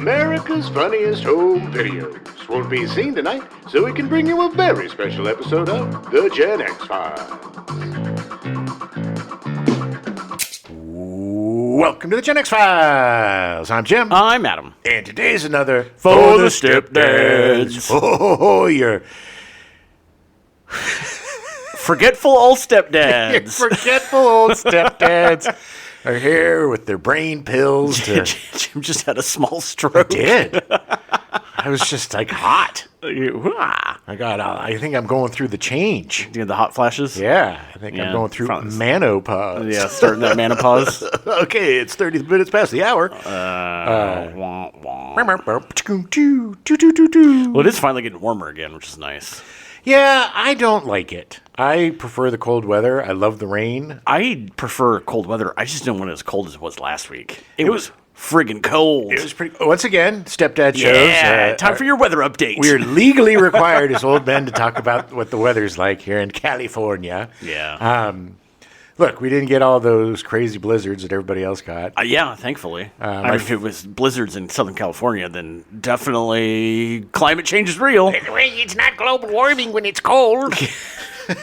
America's funniest home videos won't be seen tonight, so we can bring you a very special episode of The Gen X Files. Welcome to The Gen X Files. I'm Jim. I'm Adam. And today's another For the Stepdads. Oh, you're Forgetful old stepdads. forgetful old stepdads are here with their brain pills to... Jim just had a small stroke. I did. I was just like hot. I I think I'm going through the change. the hot flashes? Yeah, I think I'm Yeah, going through France. menopause. Yeah, starting that menopause. Okay, it's 30 minutes past the hour. Wah, wah. Well, Well, it is finally getting warmer again, which is nice. yeah, I don't like it. I prefer the cold weather. I love the rain. I prefer cold weather. I just don't want it as cold as it was last week. It was friggin' cold. It was pretty... Once again, Stepdad shows. Yeah, time for your weather update. We are legally required as old men to talk about what the weather's like here in California. Yeah. Look, we didn't get all those crazy blizzards that everybody else got. Yeah, thankfully. If it was blizzards in Southern California, then definitely climate change is real. It's not global warming when it's cold.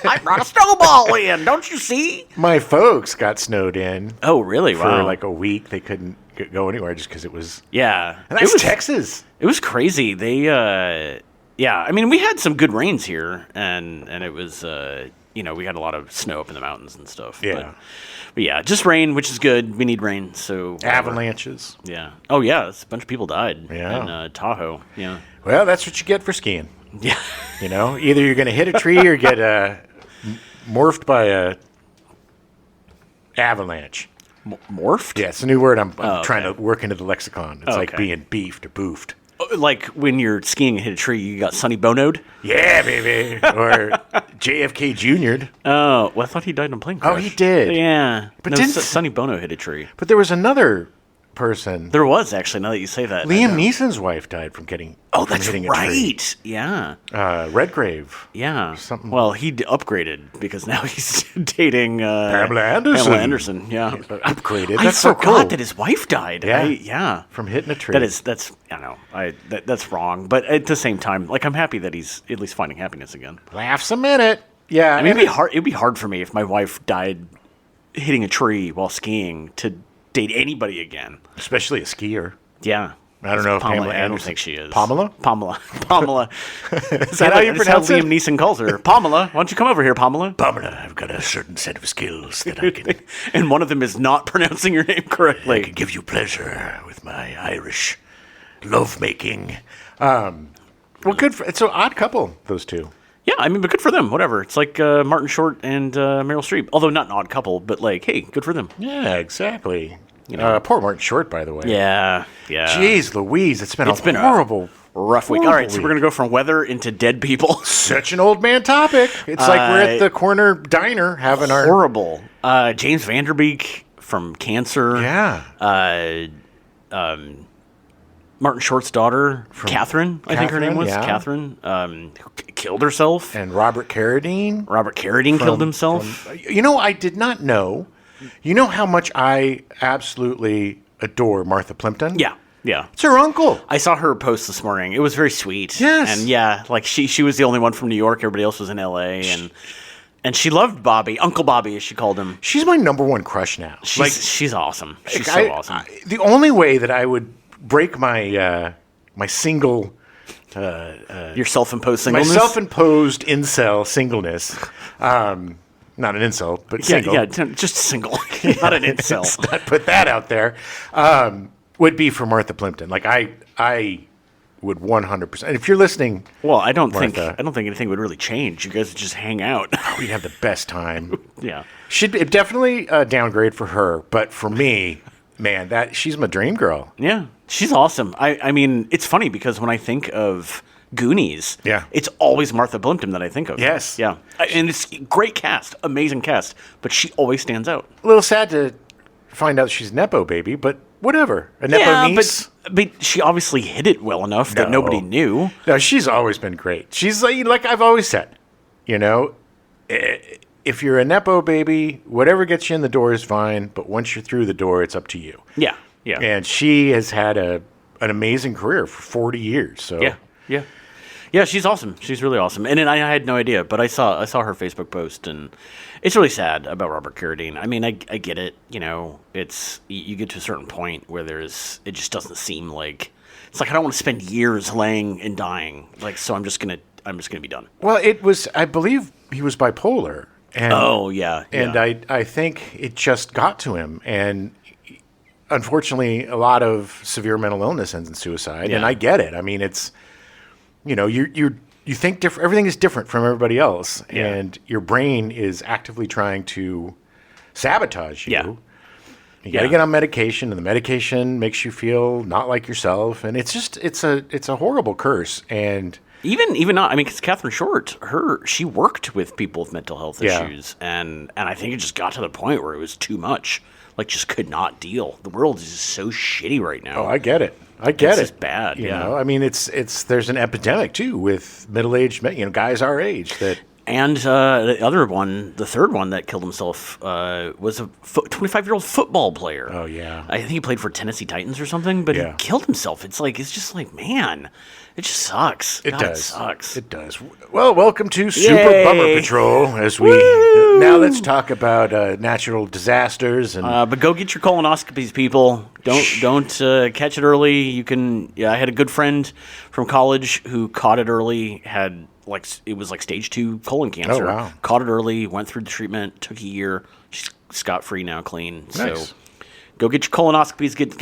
I brought a snowball in, don't you see? My folks got snowed in Oh, really? for Wow. like a week. They couldn't go anywhere just because it was... Yeah. And that's Texas. It was crazy. They, I mean, we had some good rains here, and it was, we had a lot of snow up in the mountains and stuff. Yeah. But yeah, just rain, which is good. We need rain, so... whatever. Avalanches. Yeah. Oh, yeah, a bunch of people died Yeah. in Tahoe. Yeah. Well, that's what you get for skiing. Yeah. You know, either you're going to hit a tree or get morphed by a avalanche. Morphed? Yeah, it's a new word I'm trying okay. to work into the lexicon. It's like Okay. being beefed or boofed. Like when you're skiing and hit a tree, you got Sonny Bono'd? Yeah, baby. Or JFK Jr.'d. Oh, well, I thought he died in a plane crash. Oh, he did. Yeah. But No, didn't- Sonny Bono hit a tree. But there was another person. There was, actually, now that you say that. Liam Neeson's wife died from getting... Oh, from that's hitting a tree. right. Yeah. Redgrave. Yeah. Something- Well, he upgraded because now he's dating Pamela Anderson. Pamela Anderson, yeah. Upgraded. I That's so forgot cool. that his wife died. Yeah. Yeah. From hitting a tree. That's I don't know. That's wrong. But at the same time, like, I'm happy that he's at least finding happiness again. Laughs a minute. Yeah. I mean, it'd be hard for me if my wife died hitting a tree while skiing to date anybody again. Especially a skier. Yeah. I don't know if Pamela I don't Anderson- think she is. Pamela? Pamela. Is that how you pronounce Liam it? Neeson calls her. Pamela, why don't you come over here, Pamela? Pamela, I've got a certain set of skills that I can, And one of them is not pronouncing your name correctly. can give you pleasure with my Irish lovemaking. Well, good for... It's an odd couple, those two. Yeah, I mean, but good for them. Whatever. It's like Martin Short and Meryl Streep. Although not an odd couple, but like, hey, good for them. Yeah, exactly. Poor Martin Short, by the way. Yeah. Jeez Louise, it's been been a horrible... Rough week. All right, so we're going to go from weather into dead people. Such an old man topic. It's like we're at the corner diner having our... Horrible. James Vanderbeek from Cancer. Yeah. Martin Short's daughter, Catherine, I think her name was. yeah. Catherine, who killed herself. And Robert Carradine. Robert Carradine killed himself. I did not know. You know how much I absolutely adore Martha Plimpton? Yeah. It's her uncle. I saw her post this morning. It was very sweet. Yes. And yeah, like she was the only one from New York. Everybody else was in L.A. And she loved Bobby, Uncle Bobby, as she called him. She's my number one crush now. She's awesome. She's Like, so awesome. The only way that I would break my my single... Your self-imposed my singleness? self-imposed incel singleness... not an insult, but single. Yeah, just single. Not an incel. Let's not put that out there. Would be for Martha Plimpton. Like I would 100%. If you're listening, Well, I don't think Martha. anything would really change. You guys would just hang out. we'd have the best time. Yeah. Should be definitely a downgrade for her, but for me, man, she's my dream girl. Yeah. She's awesome. I mean, it's funny because when I think of Goonies, Yeah. it's always Martha Plimpton that I think of. Yes. Yeah. And it's great cast, amazing cast, but she always stands out. A little sad to find out she's Nepo baby, but whatever. A Nepo niece. But she obviously hid it well enough that No. nobody knew. No, she's always been great. She's like I've always said, if you're a Nepo baby, whatever gets you in the door is fine, but once you're through the door, it's up to you. Yeah. Yeah. And she has had a an amazing career for 40 years. So Yeah, she's awesome. She's really awesome. And then I had no idea, but I saw her Facebook post, and it's really sad about Robert Carradine. I mean, I get it. You know, it's you get to a certain point where it just doesn't seem like it's like I don't want to spend years laying and dying. Like, so I'm just gonna be done. Well, I believe he was bipolar. And, And I think it just got to him, and unfortunately, a lot of severe mental illness ends in suicide. Yeah. And I get it. I mean, it's. You know, you think different. Everything is different from everybody else, and your brain is actively trying to sabotage you. Yeah. You got to get on medication, and the medication makes you feel not like yourself, and it's a horrible curse. And even not. I mean, because Catherine Short, she worked with people with mental health issues, and I think it just got to the point where it was too much. Like, just could not deal. The world is just so shitty right now. Oh, I get it. It's just bad. You know, I mean, there's an epidemic too with middle-aged guys our age that. And the third one that killed himself was a 25-year-old football player. Oh yeah, I think he played for Tennessee Titans or something, but he killed himself. It's just like, man, it just sucks. It does. It sucks. It does. Well, welcome to Super Bummer Patrol. As we now let's talk about natural disasters and. But go get your colonoscopies, people. Don't catch it early. You can. Yeah, I had a good friend from college who caught it early. Had it was like stage 2 colon cancer. Oh, wow. Caught it early. Went through the treatment. Took a year. She's scot-free now, clean. Nice. So go get your colonoscopies. Get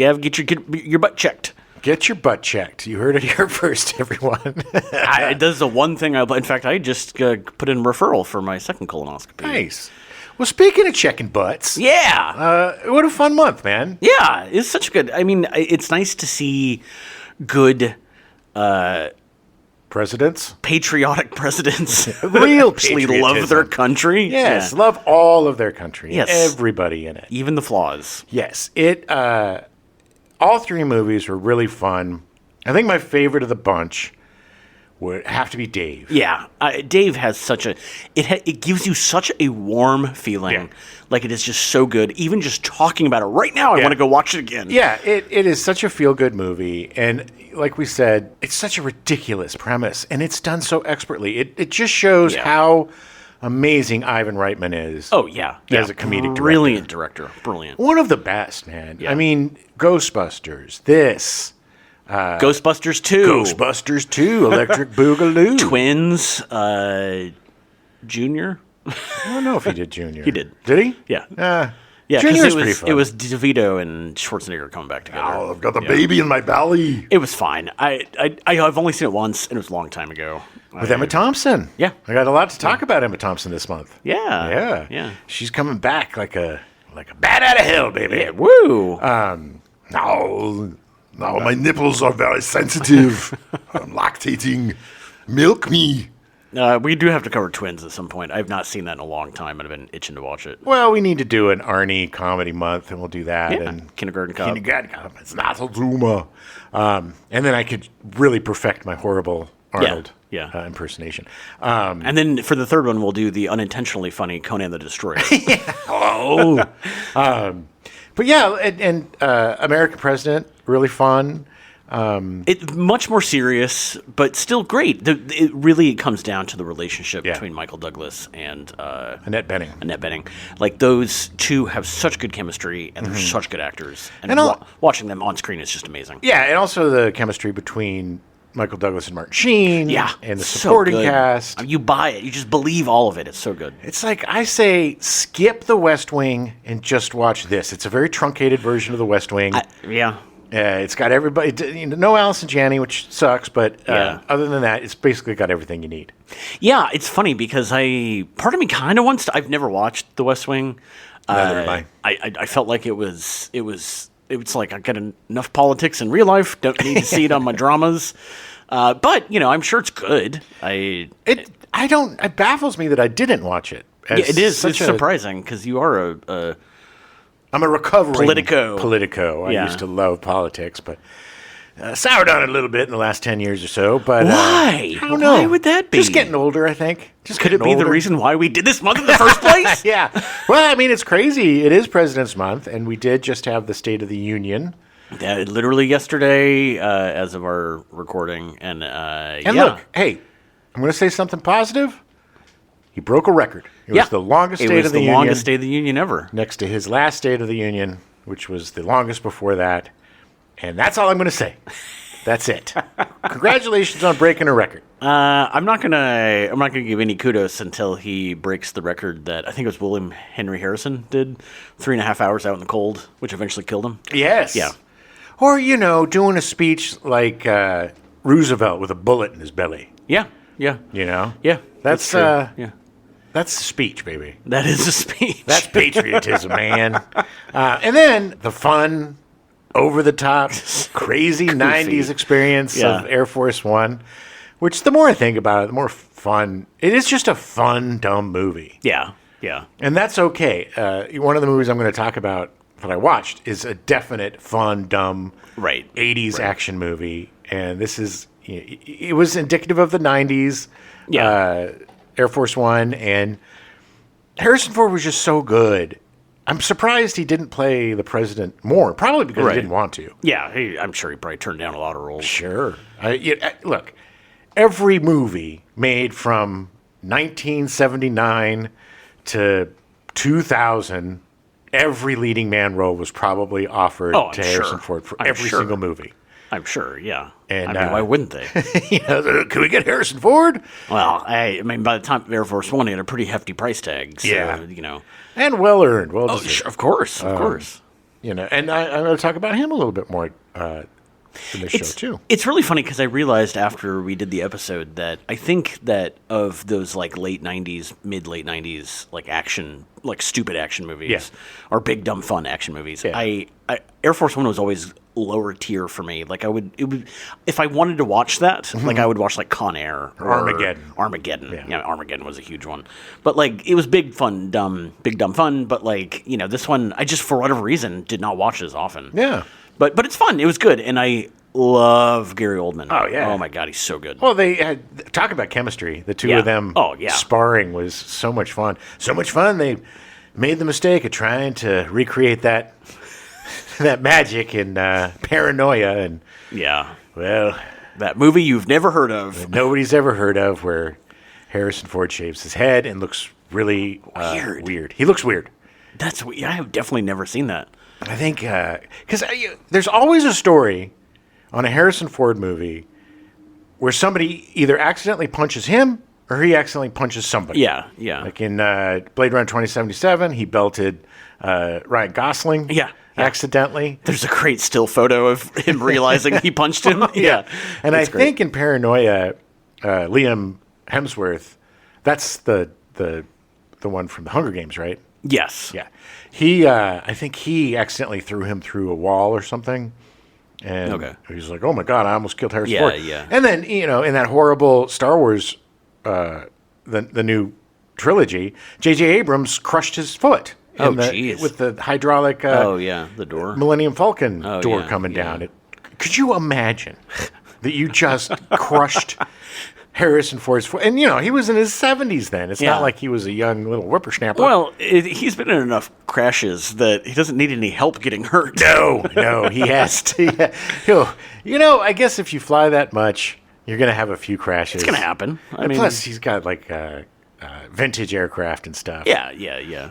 your butt checked. Get your butt checked. You heard it here first, everyone. This is the one thing in fact, I just put in a referral for my second colonoscopy. Nice. Well, speaking of checking butts. Yeah. What a fun month, man. Yeah. It's such good. I mean, it's nice to see good presidents. Patriotic presidents. Real actually love their country. Yes. Love all of their country. Yes. Everybody in it. Even the flaws. Yes. All three movies were really fun. I think my favorite of the bunch would have to be Dave. Yeah, Dave has such a it gives you such a warm feeling. Yeah. Like, it is just so good. Even just talking about it right now, I want to go watch it again. Yeah, it is such a feel-good movie, and like we said, it's such a ridiculous premise, and it's done so expertly. It just shows how amazing Ivan Reitman is. Oh yeah, as a comedic brilliant director, brilliant. One of the best, man. Yeah. I mean, Ghostbusters, this. Ghostbusters 2. Ghostbusters 2, Electric Boogaloo. Twins, Junior. I don't know if he did Junior. He did. Did he? Yeah. Yeah, Junior was pretty fun. It was DeVito and Schwarzenegger coming back together. Oh, I've got the baby in my belly. It was fine. I've only seen it once, and it was a long time ago. With Emma Thompson. Yeah. I got a lot to talk about Emma Thompson this month. Yeah. She's coming back like a bat out of hell, baby. Yeah, woo. Now my nipples are very sensitive. I'm lactating. Milk me. We do have to cover Twins at some point. I've not seen that in a long time, and I've been itching to watch it. Well, we need to do an Arnie comedy month, and we'll do that. Yeah, and Kindergarten Cop. It's not so Zuma. And then I could really perfect my horrible Arnold impersonation. And then for the third one, we'll do the unintentionally funny Conan the Destroyer. But yeah, and American President, really fun. It's much more serious, but still great. It really comes down to the relationship between Michael Douglas and Annette Bening. Like, those two have such good chemistry, and they're such good actors. And watching them on screen is just amazing. Yeah, and also the chemistry between Michael Douglas and Martin Sheen. Yeah, and the supporting cast. You buy it. You just believe all of it. It's so good. It's like, I say, skip The West Wing and just watch this. It's a very truncated version of The West Wing. It's got everybody, no Allison Janney, which sucks, but other than that, it's basically got everything you need. Yeah, it's funny because part of me kind of wants to. I've never watched The West Wing. Neither have I. I felt like it was like, I got enough politics in real life. Don't need to see it on my dramas. But I'm sure it's good. It baffles me that I didn't watch it. It is. It's surprising because you are I'm a recovering Politico. I used to love politics, but soured on it a little bit in the last 10 years or so. But why? I don't know. Why would that be? Just getting older, I think. Could it be the reason why we did this month in the first place? Yeah. Well, I mean, it's crazy. It is President's Month, and we did just have the State of the Union Yeah, literally yesterday, as of our recording, and look, hey, I'm going to say something positive. He broke a record. It was the longest State of the Union. Longest State of the Union ever. Next to his last State of the Union, which was the longest before that. And that's all I'm going to say. That's it. Congratulations on breaking a record. I'm not gonna give any kudos until he breaks the record that I think it was William Henry Harrison did, 3.5 hours out in the cold, which eventually killed him. Yes. Yeah. Or, doing a speech like Roosevelt with a bullet in his belly. Yeah. Yeah. Yeah. That's true. That's a speech, baby. That is a speech. That's patriotism, man. And then the fun, over-the-top, crazy 90s experience of Air Force One, which the more I think about it, the more fun. It is just a fun, dumb movie. Yeah. And that's okay. One of the movies I'm going to talk about that I watched is a definite, fun, dumb 80s action movie. And this is, it was indicative of the 90s. Yeah. Air Force One, and Harrison Ford was just so good. I'm surprised he didn't play the president more, probably because he didn't want to. Yeah, I'm sure he probably turned down a lot of roles. Sure. Look, every movie made from 1979 to 2000, every leading man role was probably offered to Harrison Ford for every single movie. I'm sure, yeah. And why wouldn't they? Can we get Harrison Ford? Well, I mean, by the time Air Force One, he had a pretty hefty price tag. So, and well earned, well deserved. Sure, of course. And I'm going to talk about him a little bit more in this show too. It's really funny because I realized after we did the episode that I think that of those like late '90s, mid late '90s, like action, like stupid action movies, or big dumb fun action movies. I Air Force One was always lower tier for me. Like it would if I wanted to watch that, like I would watch like Con Air or Armageddon. Yeah, Armageddon was a huge one. But like it was big dumb fun. But like this one, I just for whatever reason did not watch as often. Yeah, but it's fun. It was good, and I love Gary Oldman. Oh yeah, oh my god, he's so good. Well, they had talk about chemistry. The two of them, sparring was so much fun. So much fun. They made the mistake of trying to recreate that magic in Paranoia, and well, that movie you've never heard of, nobody's ever heard of, where Harrison Ford shaves his head and looks really weird. He looks weird. I have definitely never seen that. I think because there's always a story on a Harrison Ford movie where somebody either accidentally punches him or he accidentally punches somebody. Yeah. Like in Blade Runner 2077, he belted Ryan Gosling. Yeah. Accidentally. There's a great still photo of him realizing he punched him. Yeah. And I think in Paranoia, Liam Hemsworth, that's the one from the Hunger Games, right? Yes. Yeah. I think he accidentally threw him through a wall or something. And he's like, oh my God, I almost killed Harrison Ford. Yeah. And then, in that horrible Star Wars, the new trilogy, J.J. Abrams crushed his foot. With the hydraulic the door. Millennium Falcon door coming down. Could you imagine that you just crushed Harrison Ford's foot? And, he was in his 70s then. It's not like he was a young little whippersnapper. Well, he's been in enough crashes that he doesn't need any help getting hurt. No, he has to. I guess if you fly that much, you're going to have a few crashes. It's going to happen. I mean, plus, he's got like vintage aircraft and stuff. Yeah.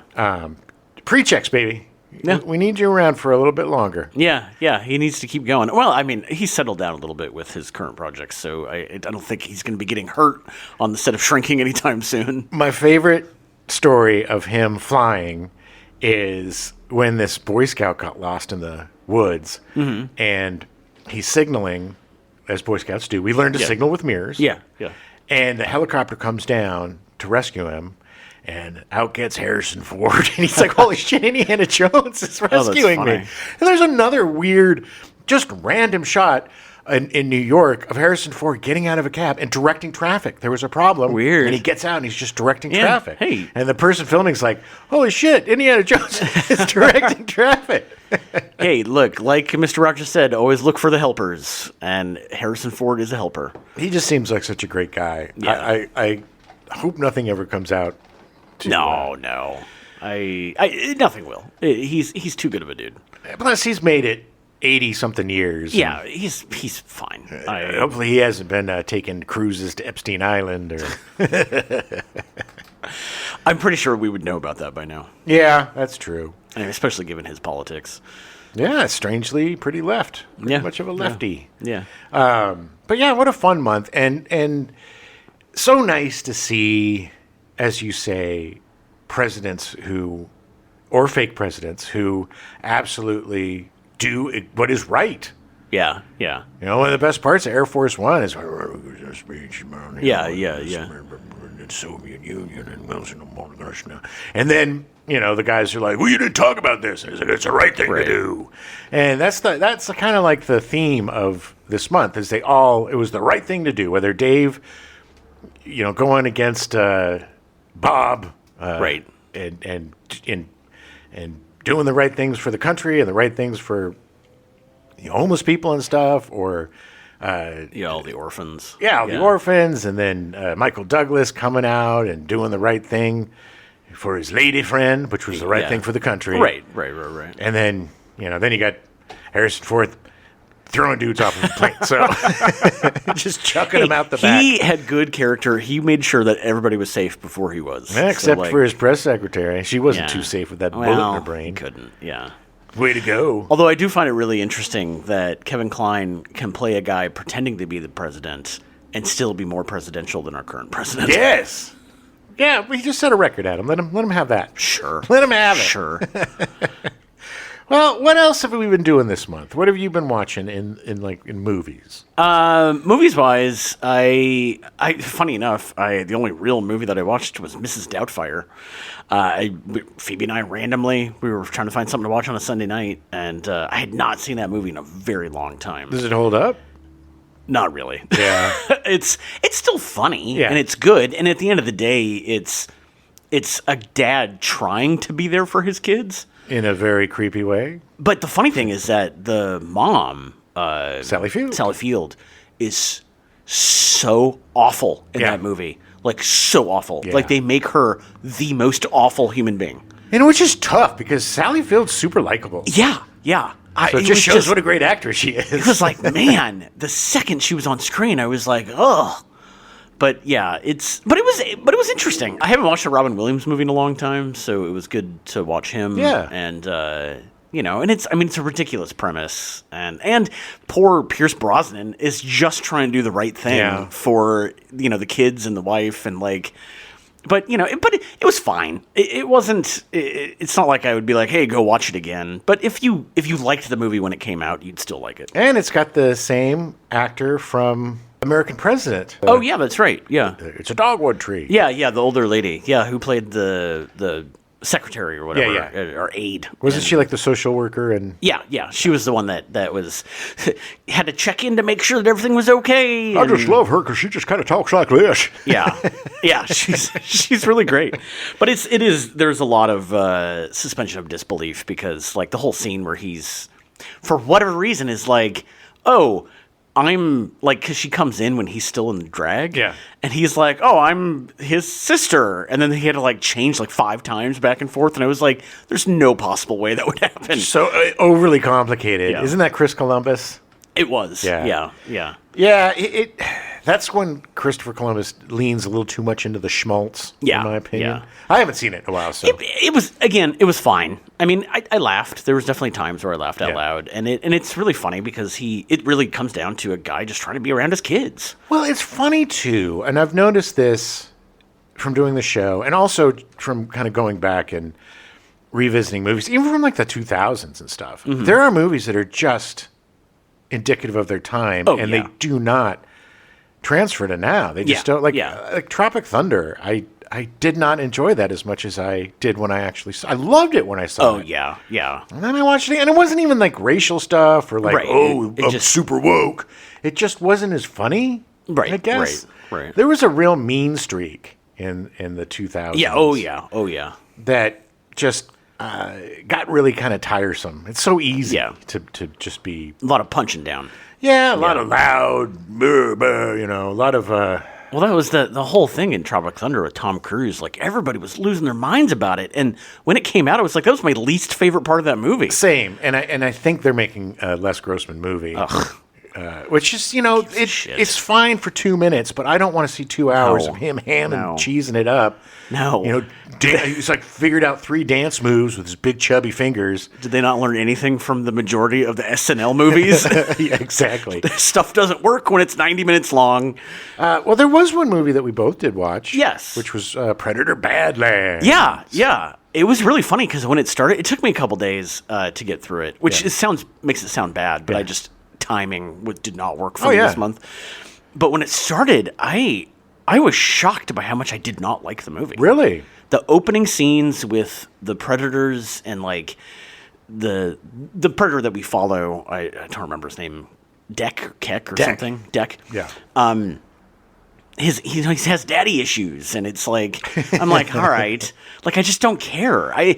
Pre-checks, baby. Yeah. We need you around for a little bit longer. Yeah. He needs to keep going. Well, I mean, he's settled down a little bit with his current projects, so I don't think he's going to be getting hurt on the set of Shrinking anytime soon. My favorite story of him flying is when this Boy Scout got lost in the woods, and he's signaling, as Boy Scouts do. We learned to signal with mirrors. Yeah. And the helicopter comes down to rescue him. And out gets Harrison Ford. And he's like, holy shit, Indiana Jones is rescuing me. And there's another weird, just random shot in New York of Harrison Ford getting out of a cab and directing traffic. There was a problem. Weird. And he gets out and he's just directing traffic. Hey. And the person filming's like, holy shit, Indiana Jones is directing traffic. Hey, look, like Mr. Rock just said, always look for the helpers. And Harrison Ford is a helper. He just seems like such a great guy. Yeah. I hope nothing ever comes out. No. I nothing will. He's too good of a dude. Plus, he's made it 80-something years. Yeah, he's fine. Hopefully he hasn't been taking cruises to Epstein Island. Or I'm pretty sure we would know about that by now. Yeah, that's true. And especially given his politics. Yeah, strangely pretty left. Pretty much of a lefty. Yeah. But yeah, what a fun month. And so nice to see, as you say, presidents or fake presidents who absolutely do what is right. Yeah. One of the best parts of Air Force One is speech. Yeah. The Soviet Union and then the guys are like, well, you didn't talk about this. And it's the right thing to do. And that's kind of like the theme of this month is it was the right thing to do. Whether Dave, going against Bob, right, and doing the right things for the country and the right things for homeless people and stuff, or all the orphans. Yeah, the orphans, and then Michael Douglas coming out and doing the right thing for his lady friend, which was the right thing for the country. Right. And then, then you got Harrison Ford throwing dudes off of a plane. So just chucking them out the back. He had good character. He made sure that everybody was safe before he was. Yeah, except for his press secretary. She wasn't too safe with that bullet in her brain. He couldn't, yeah. Way to go. Although I do find it really interesting that Kevin Kline can play a guy pretending to be the president and still be more presidential than our current president. Yes. Yeah, we just set a record at him. Let him have that. Sure. Let him have it. Sure. Well, what else have we been doing this month? What have you been watching in movies? Movies wise, I funny enough, the only real movie that I watched was Mrs. Doubtfire. Phoebe and I randomly, we were trying to find something to watch on a Sunday night, and I had not seen that movie in a very long time. Does it hold up? Not really. Yeah. It's still funny, and it's good, and at the end of the day, it's a dad trying to be there for his kids. In a very creepy way. But the funny thing is that the mom, Sally Field, is so awful in that movie. Like, so awful. Yeah. Like, they make her the most awful human being. And which is tough, because Sally Field's super likable. Yeah. So it just shows what a great actress she is. It was like, man, the second she was on screen, I was like, ugh. But yeah, it was interesting. I haven't watched a Robin Williams movie in a long time, so it was good to watch him. Yeah. And and it's a ridiculous premise, and poor Pierce Brosnan is just trying to do the right thing for the kids and the wife, and like, but it was fine. It wasn't. It's not like I would be like, hey, go watch it again. But if you liked the movie when it came out, you'd still like it. And it's got the same actor from American President. Oh yeah, that's right. Yeah, it's a dogwood tree. Yeah, the older lady. Yeah, who played the secretary or whatever, or aide. Wasn't she like the social worker? And yeah, she was the one that was had to check in to make sure that everything was okay. I just love her because she just kind of talks like this. Yeah, she's really great. But it is there's a lot of suspension of disbelief, because like the whole scene where he's, for whatever reason, is like, oh, I'm like, because she comes in when he's still in the drag. Yeah. And he's like, oh, I'm his sister. And then he had to like change like 5 times back and forth. And I was like, there's no possible way that would happen. So overly complicated. Yeah. Isn't that Chris Columbus? It was. Yeah. Yeah, that's when Christopher Columbus leans a little too much into the schmaltz, in my opinion. Yeah. I haven't seen it in a while, so. It was fine. I mean, I laughed. There was definitely times where I laughed out loud. And it's really funny because it really comes down to a guy just trying to be around his kids. Well, it's funny, too, and I've noticed this from doing the show, and also from kind of going back and revisiting movies, even from like the 2000s and stuff. Mm-hmm. There are movies that are just indicative of their time, and they do not transfer to now. They just don't, like Tropic Thunder. I did not enjoy that as much as I did when I actually saw. I loved it when I saw it. Oh yeah. And then I watched it, and it wasn't even like racial stuff or like, I'm just super woke. It just wasn't as funny. Right. I guess. Right. There was a real mean streak in the 2000s. Yeah. Oh yeah. That just got really kind of tiresome. It's so easy to just be a lot of punching down. Yeah, a lot of loud, a lot of Well, that was the whole thing in Tropic Thunder with Tom Cruise. Like, everybody was losing their minds about it. And when it came out, it was like, that was my least favorite part of that movie. Same. And I think they're making a Les Grossman movie. Which is, it's fine for 2 minutes, but I don't want to see 2 hours of him and cheesing it up. No. He's like figured out 3 dance moves with his big chubby fingers. Did they not learn anything from the majority of the SNL movies? Yeah, exactly. Stuff doesn't work when it's 90 minutes long. Well, there was one movie that we both did watch. Yes. Which was Predator Badlands. Yeah. It was really funny because when it started, it took me a couple days to get through it, which makes it sound bad, but timing did not work for me this month. But when it started, I was shocked by how much I did not like the movie. Really? The opening scenes with the predators and like the predator that we follow, I don't remember his name, Keck or something. Deck. Yeah. He has daddy issues, and it's like, I'm like, all right, like, I just don't care. I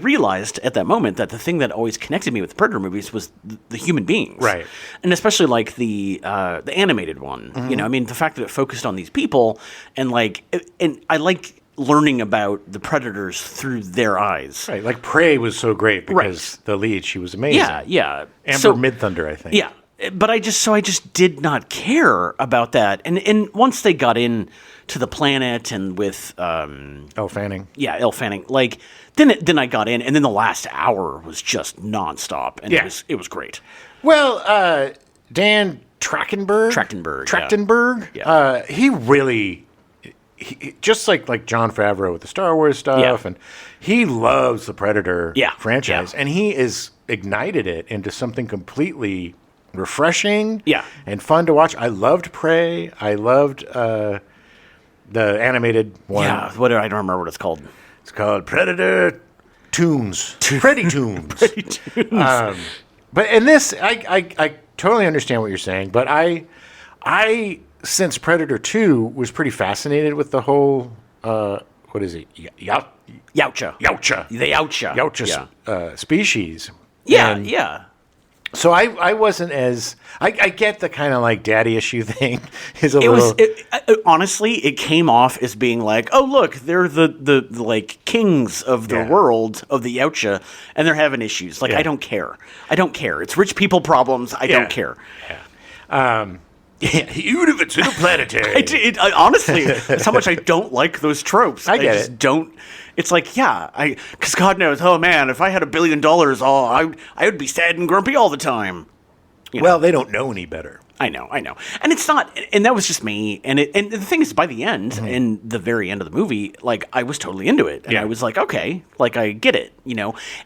realized at that moment that the thing that always connected me with Predator movies was the human beings, right? And especially like the animated one. Mm-hmm. I mean, the fact that it focused on these people, and I like learning about the predators through their eyes. Right, like Prey was so great because the lead, she was amazing. Yeah. Amber Midthunder, I think. Yeah. But I just did not care about that. And once they got in to the planet and with Elle Fanning. Yeah, Elle Fanning. Like then I got in, and then the last hour was just nonstop, and it was great. Well, Dan Trachtenberg. Yeah. He really just like Jon Favreau with the Star Wars stuff, and he loves the Predator franchise, and he has ignited it into something completely refreshing and fun to watch. I loved Prey. I loved the animated one. Yeah, I don't remember what it's called. It's called Predator Toons. Freddy Toons. But in this, I totally understand what you're saying, but I since Predator 2 was pretty fascinated with the whole what is it? Yautja. The Yautja species. Yeah. So I wasn't as I get the kind of like daddy issue thing is a little. Honestly, it came off as being like, oh look, they're the like kings of the world of the Yautja, and they're having issues. Like I don't care. It's rich people problems. I don't care. Even if it's interplanetary. Honestly, that's how much I don't like those tropes. I get just it. Don't. It's like, because God knows, oh man, if I had $1 billion, I would be sad and grumpy all the time. Well, they don't know any better. I know. And it's not, and that was just me. And the thing is, by the end, in the very end of the movie, like, I was totally into it. And I was like, okay, like, I get it,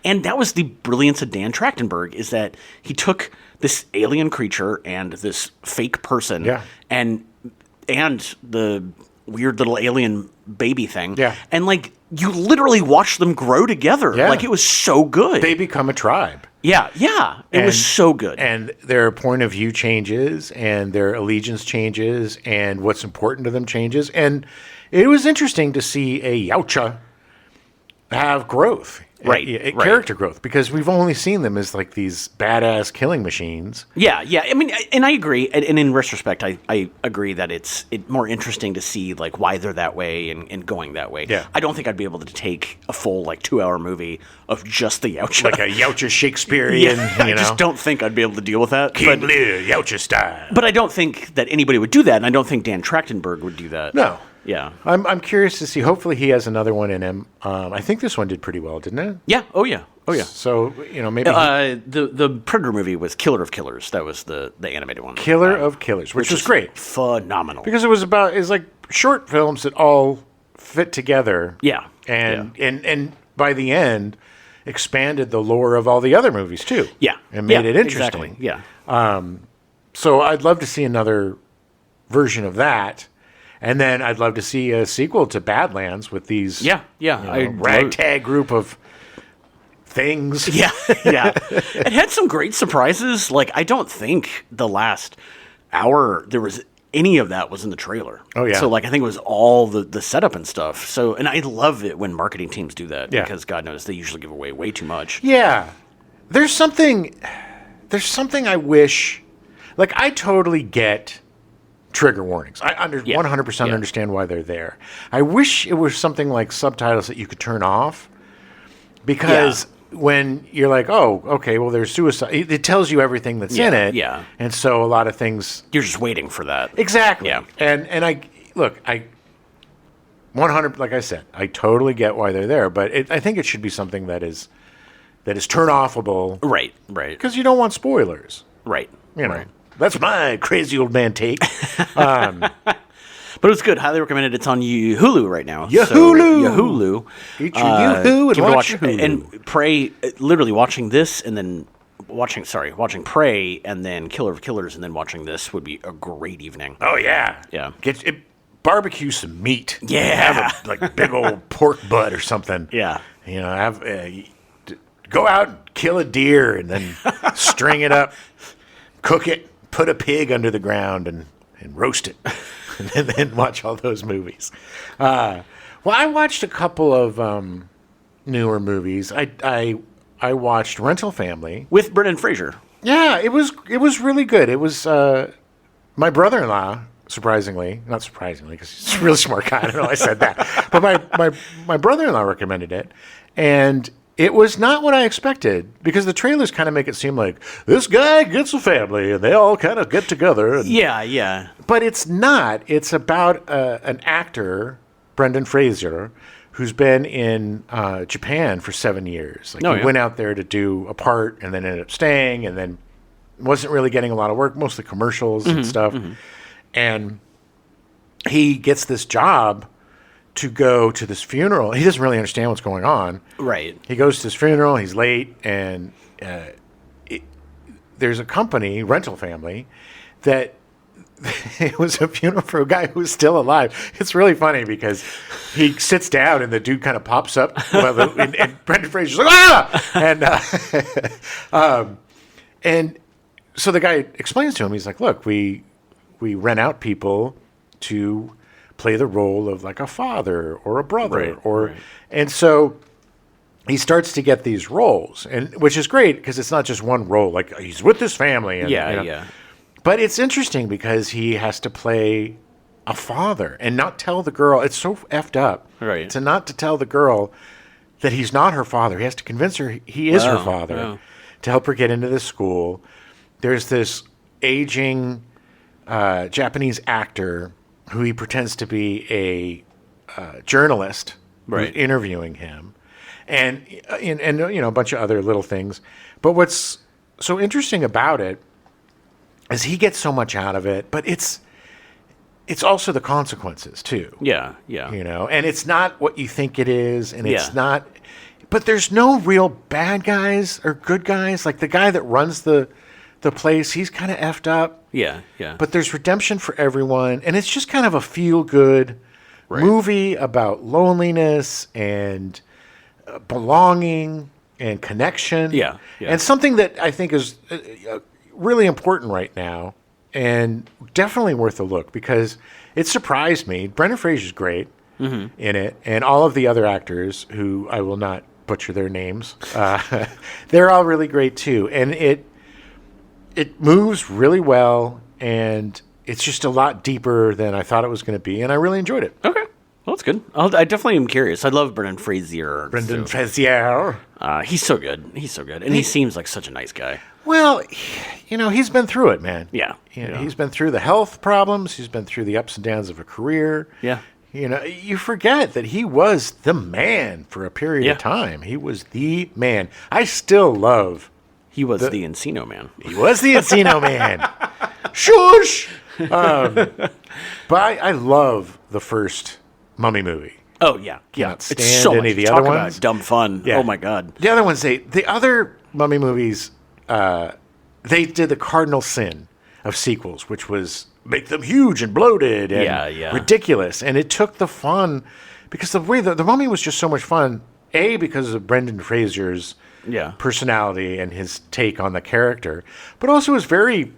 And that was the brilliance of Dan Trachtenberg, is that he took this alien creature and this fake person and the weird little alien baby thing. And, like, you literally watch them grow together. Like, it was so good. They become a tribe. Yeah. It was so good. And their point of view changes, and their allegiance changes, and what's important to them changes. And it was interesting to see a Yautja have growth. Character growth, because we've only seen them as like these badass killing machines. Yeah. I mean, and I agree. And in retrospect, I agree that it's more interesting to see like why they're that way and going that way. Yeah. I don't think I'd be able to take a full like 2-hour movie of just the Yautja. Like a Yautja Shakespearean, I just don't think I'd be able to deal with that. King Lear, Yautja style. But I don't think that anybody would do that, and I don't think Dan Trachtenberg would do that. No. Yeah. I'm curious to see. Hopefully he has another one in him. I think this one did pretty well, didn't it? Yeah. Oh, yeah. So, maybe... the Predator movie was Killer of Killers. That was the animated one. Killer of Killers, which was great. Phenomenal. Because it's like short films that all fit together. Yeah. And by the end, expanded the lore of all the other movies, too. Yeah. And made it interesting. Exactly. Yeah. So I'd love to see another version of that. And then I'd love to see a sequel to Badlands with these ragtag group of things. Yeah. It had some great surprises. Like, I don't think the last hour there was any of that was in the trailer. Oh, yeah. So, like, I think it was all the setup and stuff. So, and I love it when marketing teams do that because, God knows, they usually give away way too much. Yeah. There's something I wish... Like, I totally get trigger warnings. I 100% understand why they're there. I wish it was something like subtitles that you could turn off, because when you're like, oh, okay, well, there's suicide, it tells you everything that's in it. Yeah. And so a lot of things... You're just waiting for that. Exactly. Yeah. And I 100, like I said, I totally get why they're there, but I think it should be something that is turn-offable. Right. Because you don't want spoilers. Right. Right. That's my crazy old man take. But it's good. Highly recommended. It's on Hulu right now. Yahoo! Eat your Yahoo and watch Hulu. And Prey, literally watching this and then watching Prey and then Killer of Killers and then watching this would be a great evening. Oh, yeah. Yeah. Barbecue some meat. Yeah. Have a big old pork butt or something. Yeah. Go out and kill a deer and then string it up, cook it, put a pig under the ground and roast it. And then watch all those movies. Well, I watched a couple of newer movies. I watched Rental Family with Brendan Fraser. Yeah, it was really good. It was my brother-in-law, not surprisingly, because he's a really smart guy. I don't know why I said that, but my brother-in-law recommended it, and it was not what I expected, because the trailers kind of make it seem like this guy gets a family and they all kind of get together. And, yeah. But it's not. It's about an actor, Brendan Fraser, who's been in Japan for 7 years. He went out there to do a part and then ended up staying, and then wasn't really getting a lot of work, mostly commercials and stuff. Mm-hmm. And he gets this job to go to this funeral. He doesn't really understand what's going on. Right. He goes to this funeral. He's late, and there's a company, Rental Family, that it was a funeral for a guy who's still alive. It's really funny because he sits down and the dude kind of pops up, and Brendan Fraser's like, ah! And so the guy explains to him, he's like, look, we rent out people to play the role of like a father or a brother, and so he starts to get these roles, and which is great because it's not just one role. Like he's with his family, and, But it's interesting because he has to play a father and not tell the girl. It's so effed up, to not to tell the girl that he's not her father. He has to convince her he is her father to help her get into this school. There's this aging Japanese actor who he pretends to be a journalist who's interviewing him, and a bunch of other little things. But what's so interesting about it is he gets so much out of it, but it's also the consequences too. Yeah. And it's not what you think it is, and it's not. But there's no real bad guys or good guys. Like the guy that runs the place, he's kind of effed up. Yeah. But there's redemption for everyone, and it's just kind of a feel-good movie about loneliness and belonging and connection. Yeah. And something that I think is really important right now, and definitely worth a look, because it surprised me. Brendan Fraser's great in it, and all of the other actors, who I will not butcher their names, they're all really great too. And it moves really well, and it's just a lot deeper than I thought it was going to be, and I really enjoyed it. Okay. Well, that's good. I definitely am curious. I love Brendan Fraser. Fraser. He's so good. And he seems like such a nice guy. Well, he's been through it, man. Yeah. He's been through the health problems. He's been through the ups and downs of a career. Yeah. You forget that he was the man for a period of time. He was the man. I still love... He was the Encino Man. He was the Encino Man. Shush! But I love the first Mummy movie. Oh, yeah. Can't stand it's so any of much the talk other about ones. Dumb fun. Yeah. Oh, my God. The other ones, the other Mummy movies, they did the cardinal sin of sequels, which was make them huge and bloated and ridiculous. And it took the fun, because the way the Mummy was just so much fun, A, because of Brendan Fraser's personality and his take on the character, but also was very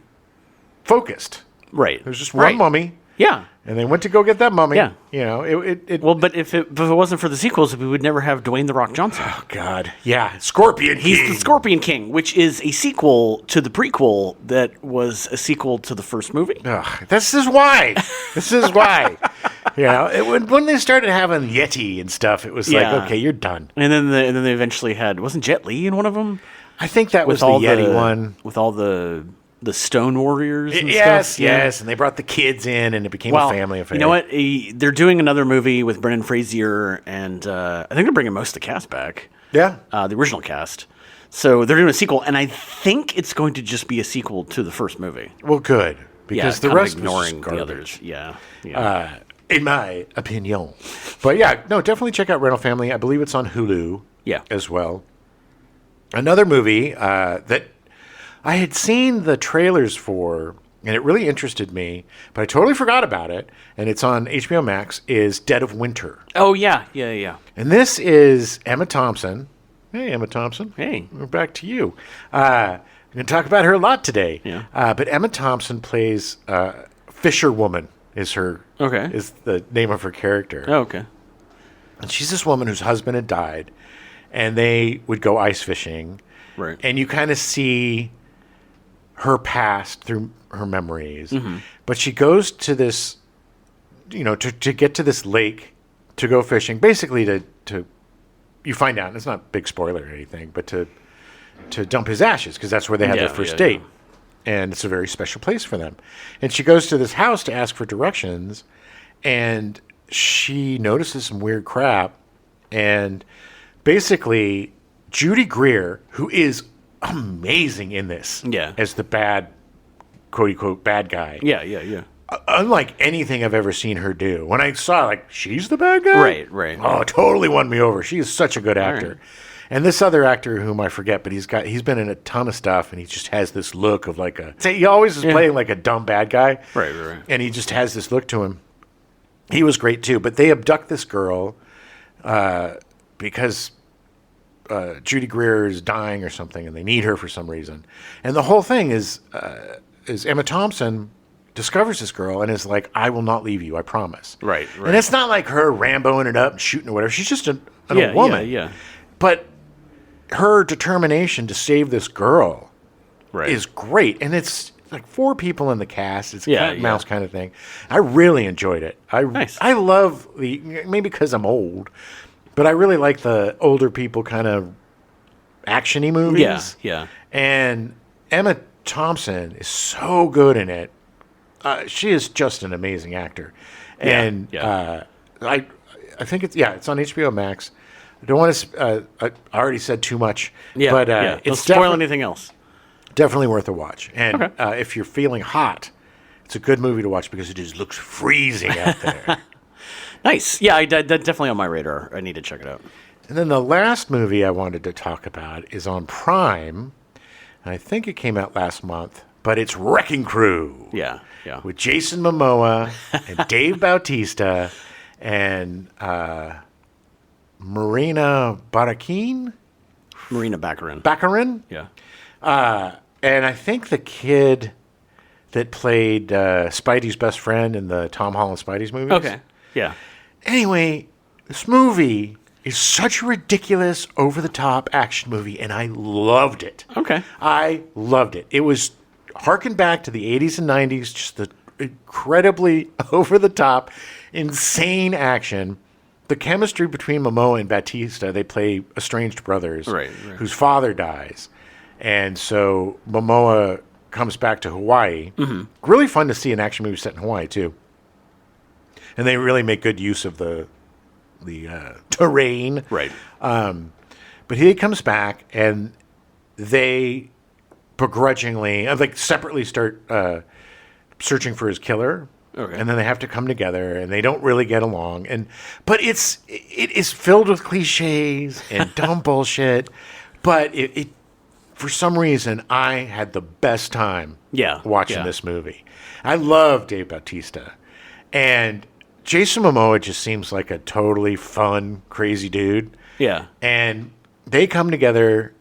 focused. Right. There's just one mummy. Yeah. And they went to go get that mummy. Yeah. You know, it Well, but if it wasn't for the sequels, we would never have Dwayne The Rock Johnson. Oh, God. Yeah. Scorpion King. He's the Scorpion King, which is a sequel to the prequel that was a sequel to the first movie. Ugh, this is why. This is why. You know, when they started having Yeti and stuff, it was like, okay, you're done. And then they eventually had, wasn't Jet Li in one of them? I think that was the Yeti one. With all the Stone Warriors and yes, stuff. Yes, and they brought the kids in, and it became a family affair. You know what? They're doing another movie with Brendan Fraser, and I think they're bringing most of the cast back. Yeah. The original cast. So they're doing a sequel, and I think it's going to just be a sequel to the first movie. Well, good. Because the rest ignoring was the others. Yeah. In my opinion. But yeah, no, definitely check out Rental Family. I believe it's on Hulu as well. Another movie that I had seen the trailers for, and it really interested me, but I totally forgot about it, and it's on HBO Max, is Dead of Winter. Oh, yeah. Yeah. And this is Emma Thompson. Hey, Emma Thompson. Hey. We're back to you. I'm going to talk about her a lot today. Yeah. But Emma Thompson plays Fisherwoman is the name of her character. Oh, okay. And she's this woman whose husband had died, and they would go ice fishing. Right. And you kind of see her past through her memories. Mm-hmm. But she goes to this, to get to this lake to go fishing, basically to you find out, and it's not a big spoiler or anything, but to dump his ashes, because that's where they had their first date. Yeah. And it's a very special place for them. And she goes to this house to ask for directions, and she notices some weird crap. And basically, Judy Greer, who is amazing in this as the bad, quote-unquote, bad guy. Yeah. Unlike anything I've ever seen her do. When I saw, she's the bad guy? Right. Oh, totally won me over. She is such a good actor. Right. And this other actor whom I forget, but he's been in a ton of stuff, and he just has this look of he always is playing like a dumb bad guy. Right. And he just has this look to him. He was great too, but they abduct this girl because Judy Greer is dying or something, and they need her for some reason. And the whole thing is Emma Thompson discovers this girl and is like, I will not leave you, I promise. Right. And it's not like her Ramboing it up and shooting or whatever. She's just a woman. Yeah. But her determination to save this girl is great. And it's like 4 people in the cast. It's a cat and mouse kind of thing. I really enjoyed it. Nice. I love maybe because I'm old, but I really like the older people kind of action-y movies. Yeah. And Emma Thompson is so good in it. She is just an amazing actor. And I think it's on HBO Max. I don't want to. I already said too much. Yeah, but don't it's spoil anything else. Definitely worth a watch. And if you're feeling hot, it's a good movie to watch because it just looks freezing out there. Nice. Yeah, that's definitely on my radar. I need to check it out. And then the last movie I wanted to talk about is on Prime. And I think it came out last month, but it's Wrecking Crew. Yeah. With Jason Momoa and Dave Bautista and Marina Baccarin. Yeah. And I think the kid that played Spidey's best friend in the Tom Holland Spidey's movies. Okay. Yeah. Anyway, this movie is such a ridiculous, over-the-top action movie, and I loved it. Okay. I loved it. It was harkened back to the 80s and 90s, just the incredibly over-the-top, insane action. The chemistry between Momoa and Bautista, they play estranged brothers whose father dies. And so Momoa comes back to Hawaii. Mm-hmm. Really fun to see an action movie set in Hawaii, too. And they really make good use of the terrain. Right. But he comes back, and they begrudgingly, separately start searching for his killer. Okay. And then they have to come together, and they don't really get along. But it is filled with cliches and dumb bullshit. But it for some reason, I had the best time watching this movie. I love Dave Bautista. And Jason Momoa just seems like a totally fun, crazy dude. Yeah. And they come together,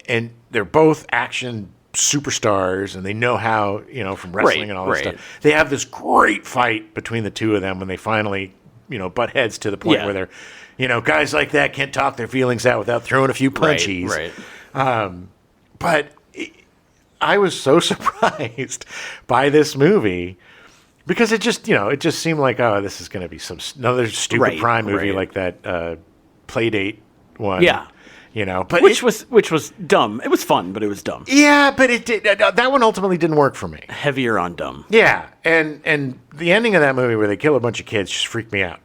and they're both action superstars and they know how, from wrestling and all this stuff. They have this great fight between the two of them when they finally, butt heads to the point where they're, guys like that can't talk their feelings out without throwing a few punchies. Right. But I was so surprised by this movie because it just seemed like, oh, this is going to be another stupid crime movie like that Playdate one. Yeah. But which was dumb. It was fun, but it was dumb. Yeah, but that one ultimately didn't work for me. Heavier on dumb. Yeah, and the ending of that movie where they kill a bunch of kids just freaked me out.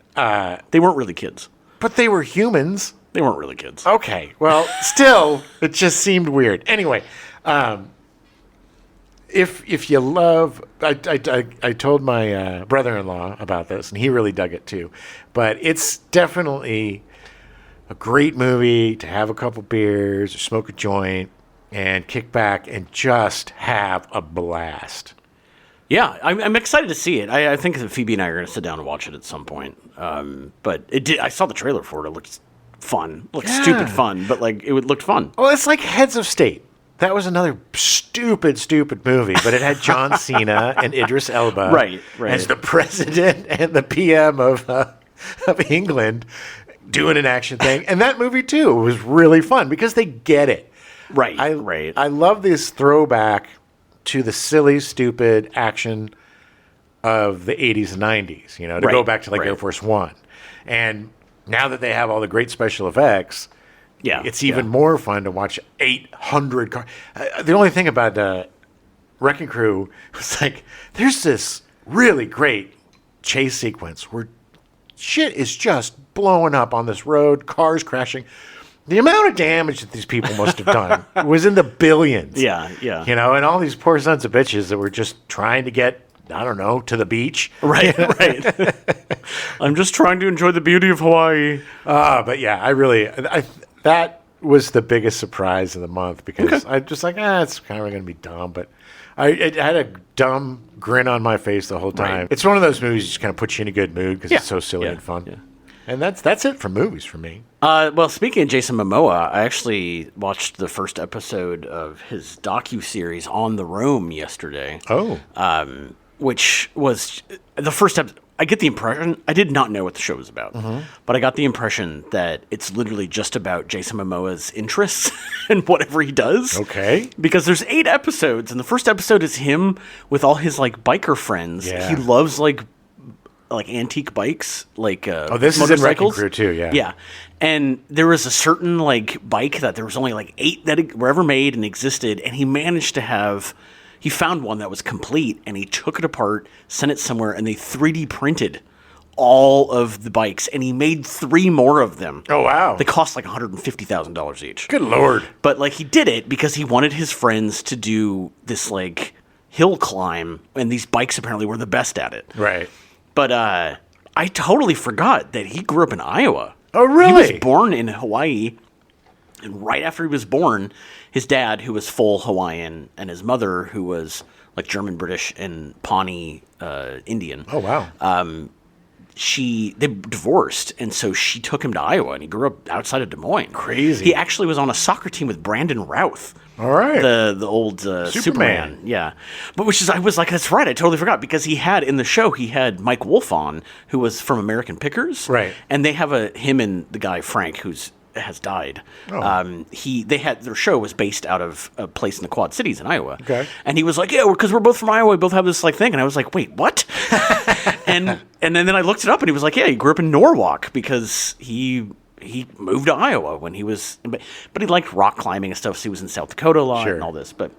They weren't really kids. But they were humans. They weren't really kids. Okay, well, still, it just seemed weird. Anyway, if you love, I told my brother-in-law about this, and he really dug it too. But it's definitely a great movie to have a couple beers, or smoke a joint, and kick back and just have a blast. Yeah, I'm excited to see it. I think that Phoebe and I are going to sit down and watch it at some point. But I saw the trailer for it. It looked fun. It looked stupid fun, but it looked fun. Well, it's like Heads of State. That was another stupid movie, but it had John Cena and Idris Elba right. as the president and the PM of England doing an action thing. And that movie, too, was really fun because they get it. Right. I love this throwback to the silly, stupid action of the 80s and 90s, to go back to Air Force One. And now that they have all the great special effects, it's even more fun to watch 800 cars. The only thing about Wrecking Crew was there's this really great chase sequence where shit is just blowing up on this road, cars crashing. The amount of damage that these people must have done was in the billions. Yeah. And all these poor sons of bitches that were just trying to get, I don't know, to the beach. Right. I'm just trying to enjoy the beauty of Hawaii. But yeah, that was the biggest surprise of the month because I'm just it's kind of going to be dumb. But it had a dumb grin on my face the whole time. Right. It's one of those movies that just kind of puts you in a good mood because it's so silly and fun. Yeah. And that's it for movies for me. Well, speaking of Jason Momoa, I actually watched the first episode of his docuseries On the Roam yesterday. Oh. Which was the first episode. I get the impression, I did not know what the show was about, but I got the impression that it's literally just about Jason Momoa's interests and whatever he does. Okay. Because there's 8 episodes, and the first episode is him with all his biker friends. Yeah. He loves antique bikes, this is in Wrecking Crew too, yeah. Yeah. And there was a certain bike that there was only 8 that were ever made and existed, and he managed to have. He found one that was complete, and he took it apart, sent it somewhere, and they 3D printed all of the bikes, and he made 3 more of them. Oh, wow. They cost $150,000 each. Good Lord. But he did it because he wanted his friends to do this hill climb, and these bikes apparently were the best at it. Right. But I totally forgot that he grew up in Iowa. Oh, really? He was born in Hawaii, and right after he was born, his dad, who was full Hawaiian, and his mother, who was German, British, and Pawnee Indian. Oh, wow. They divorced, and so she took him to Iowa, and he grew up outside of Des Moines. Crazy. He actually was on a soccer team with Brandon Routh. All right. The old Superman. Yeah. But I was that's right, I totally forgot, because in the show, he had Mike Wolf on, who was from American Pickers. Right. And they have him and the guy, Frank, who's has died. Oh. Their show was based out of a place in the Quad Cities in Iowa. Okay. And he was because we're both from Iowa, we both have this thing. And I was like, wait, what? and then I looked it up, and he was he grew up in Norwalk because he moved to Iowa when he was, but he liked rock climbing and stuff, so he was in South Dakota a lot and all this. But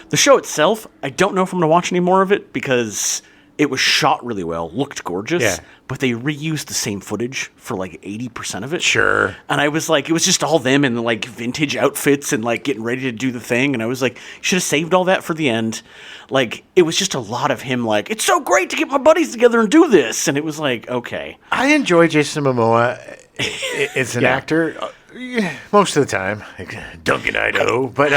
the show itself, I don't know if I'm going to watch any more of it because it was shot really well, looked gorgeous, but they reused the same footage for 80% of it. Sure. And I was it was just all them in vintage outfits and getting ready to do the thing. And I was should have saved all that for the end. It was just a lot of him it's so great to get my buddies together and do this. And it was okay. I enjoy Jason Momoa as an actor most of the time. Duncan, Idaho. But,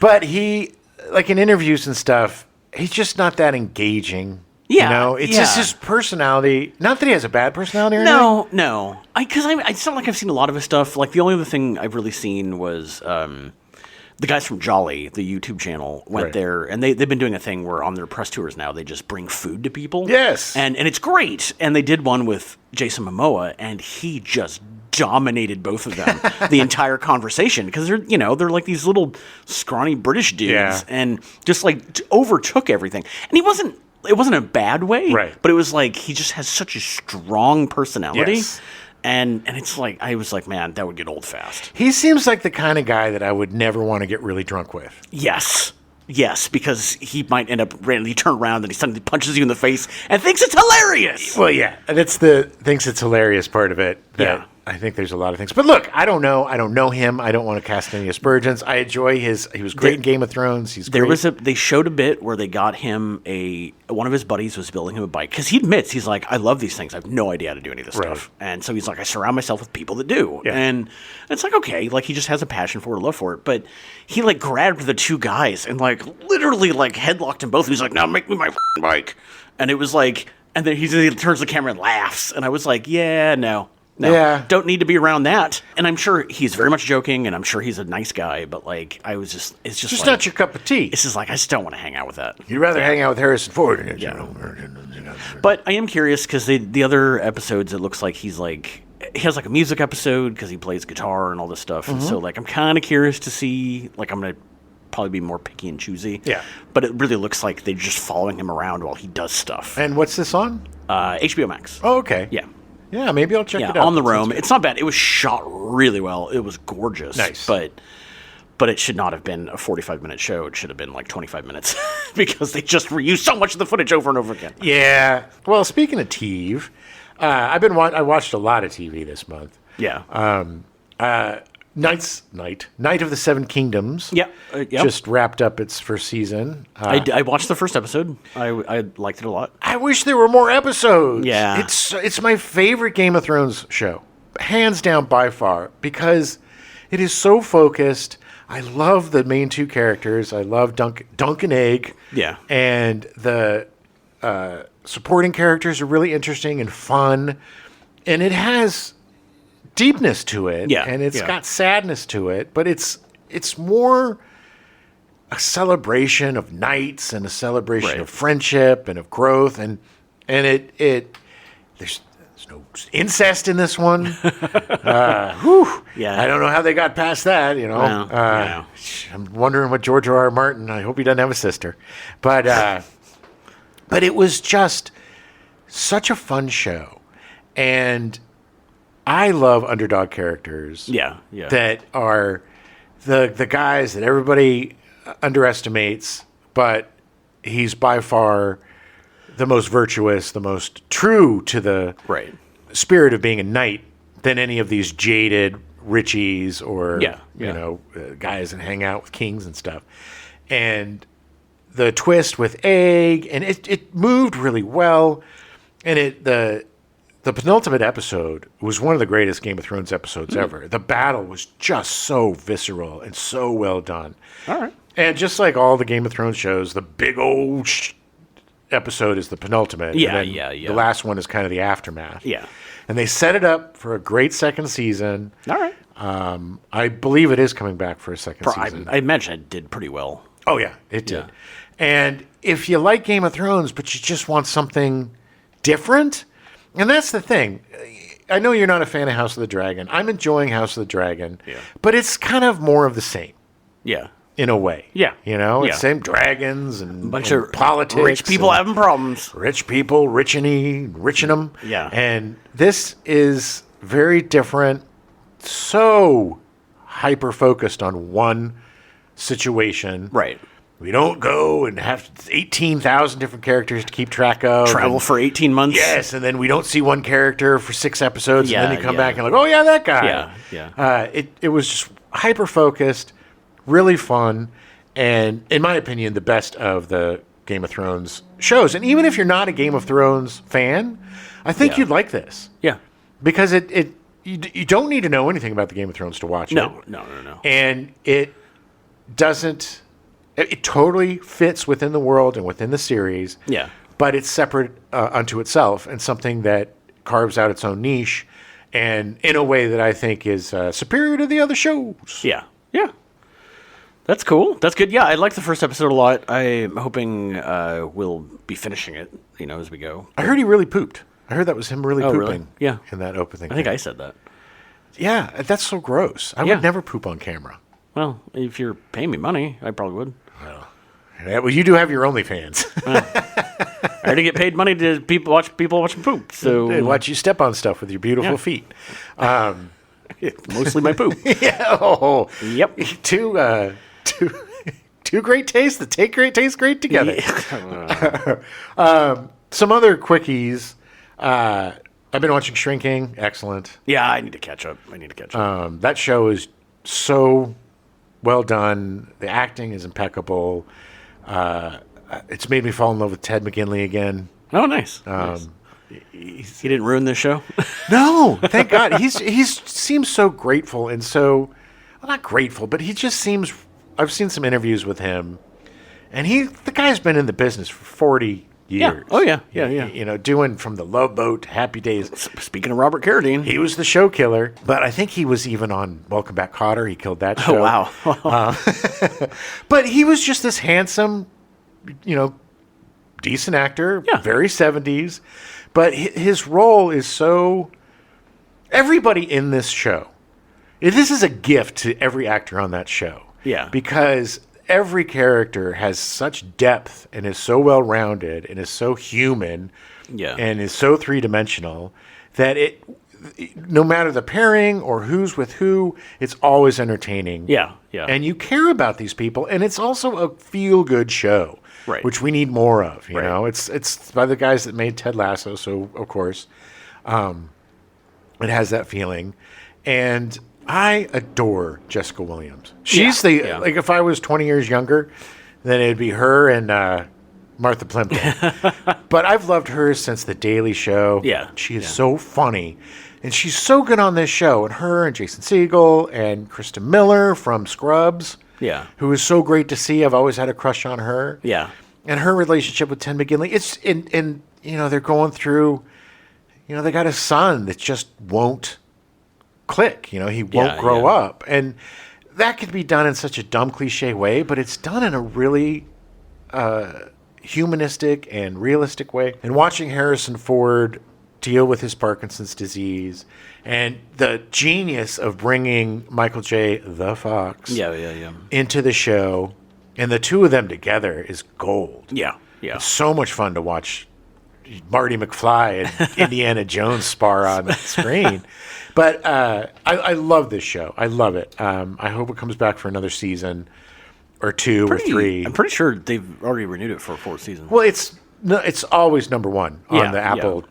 but he, in interviews and stuff, he's just not that engaging. Yeah. It's just his personality. Not that he has a bad personality or anything. No. Because it's not I've seen a lot of his stuff. The only other thing I've really seen was the the guys from Jolly, the YouTube channel, went there, and they've been doing a thing where on their press tours now they just bring food to people. Yes, and it's great. And they did one with Jason Momoa, and he just dominated both of them the entire conversation because they're like these little scrawny British dudes, and just like overtook everything. And it wasn't a bad way, right? But it was like he just has such a strong personality. Yes. And it's like, I was like, man, that would get old fast. He seems like the kind of guy that I would never want to get really drunk with. Yes, because he might end up randomly turn around and he suddenly punches you in the face and thinks it's hilarious. Well, yeah, that's the thinks it's hilarious part of it. I think there's a lot of things. But look, I don't know him. I don't want to cast any aspersions. I enjoy he was great in Game of Thrones. He's great. They showed a bit where they got him one of his buddies was building him a bike. Because he admits, he's like, I love these things. I have no idea how to do any of this stuff. And so he's like, I surround myself with people that do. Yeah. And it's like, okay, like he just has a passion for it, a love for it. But he like grabbed the two guys and like literally like headlocked them both. He's like, now make me my bike. And it was like, and then he turns the camera and laughs. And I was like, yeah, no, don't need to be around that. And I'm sure he's very much joking, and I'm sure he's a nice guy, but like, it's just like, not your cup of tea. It's just like, I just don't want to hang out with that. You'd rather hang out with Harrison Ford. Yeah. But I am curious because the other episodes, it looks like he has like a music episode because he plays guitar and all this stuff. Mm-hmm. And so like, I'm kind of curious to see, like, I'm going to probably be more picky and choosy. Yeah. But it really looks like they're just following him around while he does stuff. And what's this on? HBO Max. Oh, okay. Yeah. Yeah, maybe I'll check it out. On the Rome. It's not bad. It was shot really well. It was gorgeous. Nice. But it should not have been a 45-minute show. It should have been like 25 minutes because they just reused so much of the footage over and over again. Yeah. Well, speaking of TV, I watched a lot of TV this month. Yeah. Night of the Seven Kingdoms. Yeah. Just wrapped up its first season. I watched the first episode. I liked it a lot. I wish there were more episodes. Yeah. It's my favorite Game of Thrones show, hands down by far, because it is so focused. I love the main two characters. I love Dunk and Egg. Yeah. And the supporting characters are really interesting and fun. And it has deepness to it, and it's got sadness to it, but it's more a celebration of knights and a celebration of friendship and of growth, and there's no incest in this one. I don't know how they got past that. I'm wondering what George R.R. Martin. I hope he doesn't have a sister, but it was just such a fun show, and I love underdog characters. Yeah. That are the guys that everybody underestimates, but he's by far the most virtuous, the most true to the spirit of being a knight than any of these jaded Richies or guys that hang out with kings and stuff. And the twist with Egg, and it moved really well, and the penultimate episode was one of the greatest Game of Thrones episodes ever. The battle was just so visceral and so well done. All right. And just like all the Game of Thrones shows, the big old episode is the penultimate. Yeah. The last one is kind of the aftermath. Yeah. And they set it up for a great second season. All right. I believe it is coming back for a second season. I imagine it did pretty well. Oh, yeah, it did. Yeah. And if you like Game of Thrones, but you just want something different... And that's the thing. I know you're not a fan of House of the Dragon. I'm enjoying House of the Dragon. Yeah. But it's kind of more of the same. Yeah. In a way. Yeah. It's same dragons and, bunch of politics. Rich people having problems. Rich people, riching them. Yeah. And this is very different. So hyper-focused on one situation. Right. We don't go and have 18,000 different characters to keep track of. Travel for 18 months. Yes, and then we don't see one character for 6 episodes, and then you come back and like, oh, yeah, that guy. Yeah. It was just hyper-focused, really fun, and in my opinion, the best of the Game of Thrones shows. And even if you're not a Game of Thrones fan, I think you'd like this. Yeah. Because you don't need to know anything about the Game of Thrones to watch it. No. And it doesn't... It totally fits within the world and within the series. Yeah. But it's separate unto itself and something that carves out its own niche and in a way that I think is superior to the other shows. Yeah. That's cool. That's good. Yeah, I liked the first episode a lot. I'm hoping we'll be finishing it, as we go. I heard he really pooped. I heard that was him really pooping. Really? Yeah. In that opening. I think I said that. Yeah, that's so gross. I would never poop on camera. Well, if you're paying me money, I probably would. Well, you do have your OnlyFans. I already get paid money to watch people watching poop. So They watch you step on stuff with your beautiful feet. Mostly my poop. Yeah. Oh. Yep. Two great tastes that take great together. Some other quickies. I've been watching Shrinking. Excellent. Yeah, I need to catch up. That show is so well done. The acting is impeccable. It's made me fall in love with Ted McGinley again. Oh, nice. He didn't ruin this show? No, thank God. He seems so grateful and so, well, not grateful, but he just seems. I've seen some interviews with him, and the guy's been in the business for 40 years. Yeah. Oh, yeah. Doing from the Love Boat to Happy Days. Speaking of Robert Carradine. He was the show killer, but I think he was even on Welcome Back, Kotter. He killed that show. Oh, wow. But he was just this handsome, decent actor, very 70s. But his role is so... Everybody in this show, this is a gift to every actor on that show. Yeah. Because every character has such depth and is so well-rounded and is so human and is so three-dimensional that no matter the pairing or who's with who, it's always entertaining. Yeah. And you care about these people, and it's also a feel-good show, right? Which we need more of. You know, it's by the guys that made Ted Lasso, so of course, it has that feeling, and I adore Jessica Williams. She's like if I was 20 years younger, then it'd be her and Martha Plimpton. But I've loved her since The Daily Show. Yeah, she is so funny. And she's so good on this show. And her and Jason Segel and Kristen Miller from Scrubs. Yeah. Who is so great to see. I've always had a crush on her. Yeah. And her relationship with Ted McGinley. It's and they're going through, they got a son that just won't click. He won't grow up. And that could be done in such a dumb cliche way, but it's done in a really humanistic and realistic way. And watching Harrison Ford deal with his Parkinson's disease and the genius of bringing Michael J. the Fox into the show, and the two of them together is gold. Yeah. It's so much fun to watch Marty McFly and Indiana Jones spar on the screen. But I love this show. I love it. I hope it comes back for another season or two or three. I'm pretty sure they've already renewed it for a fourth season. Well, it's always number one on the Apple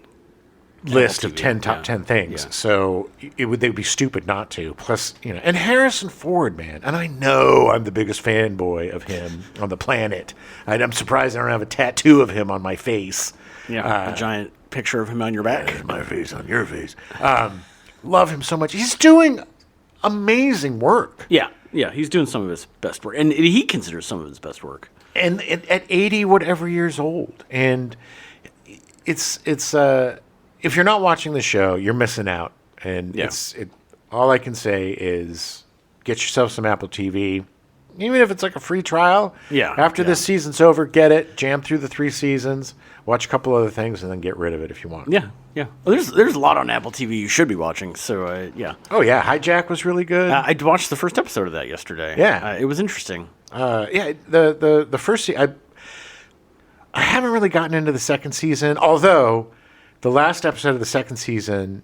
list of top 10 things. Yeah. So they'd be stupid not to. Plus, and Harrison Ford, man. And I know I'm the biggest fanboy of him on the planet. I'm surprised I don't have a tattoo of him on my face. Yeah, a giant picture of him on your back. My face on your face. Love him so much. He's doing amazing work. Yeah, he's doing some of his best work. And he considers some of his best work. And at 80 whatever years old. And it's if you're not watching the show, you're missing out. And all I can say is get yourself some Apple TV. Even if it's like a free trial. Yeah. After this season's over, get it, jam through the 3 seasons, watch a couple other things, and then get rid of it if you want. Yeah. Well, there's a lot on Apple TV you should be watching. So yeah. Oh yeah, Hijack was really good. I watched the first episode of that yesterday. Yeah. It was interesting. The first season, I haven't really gotten into the second season, although the last episode of the second season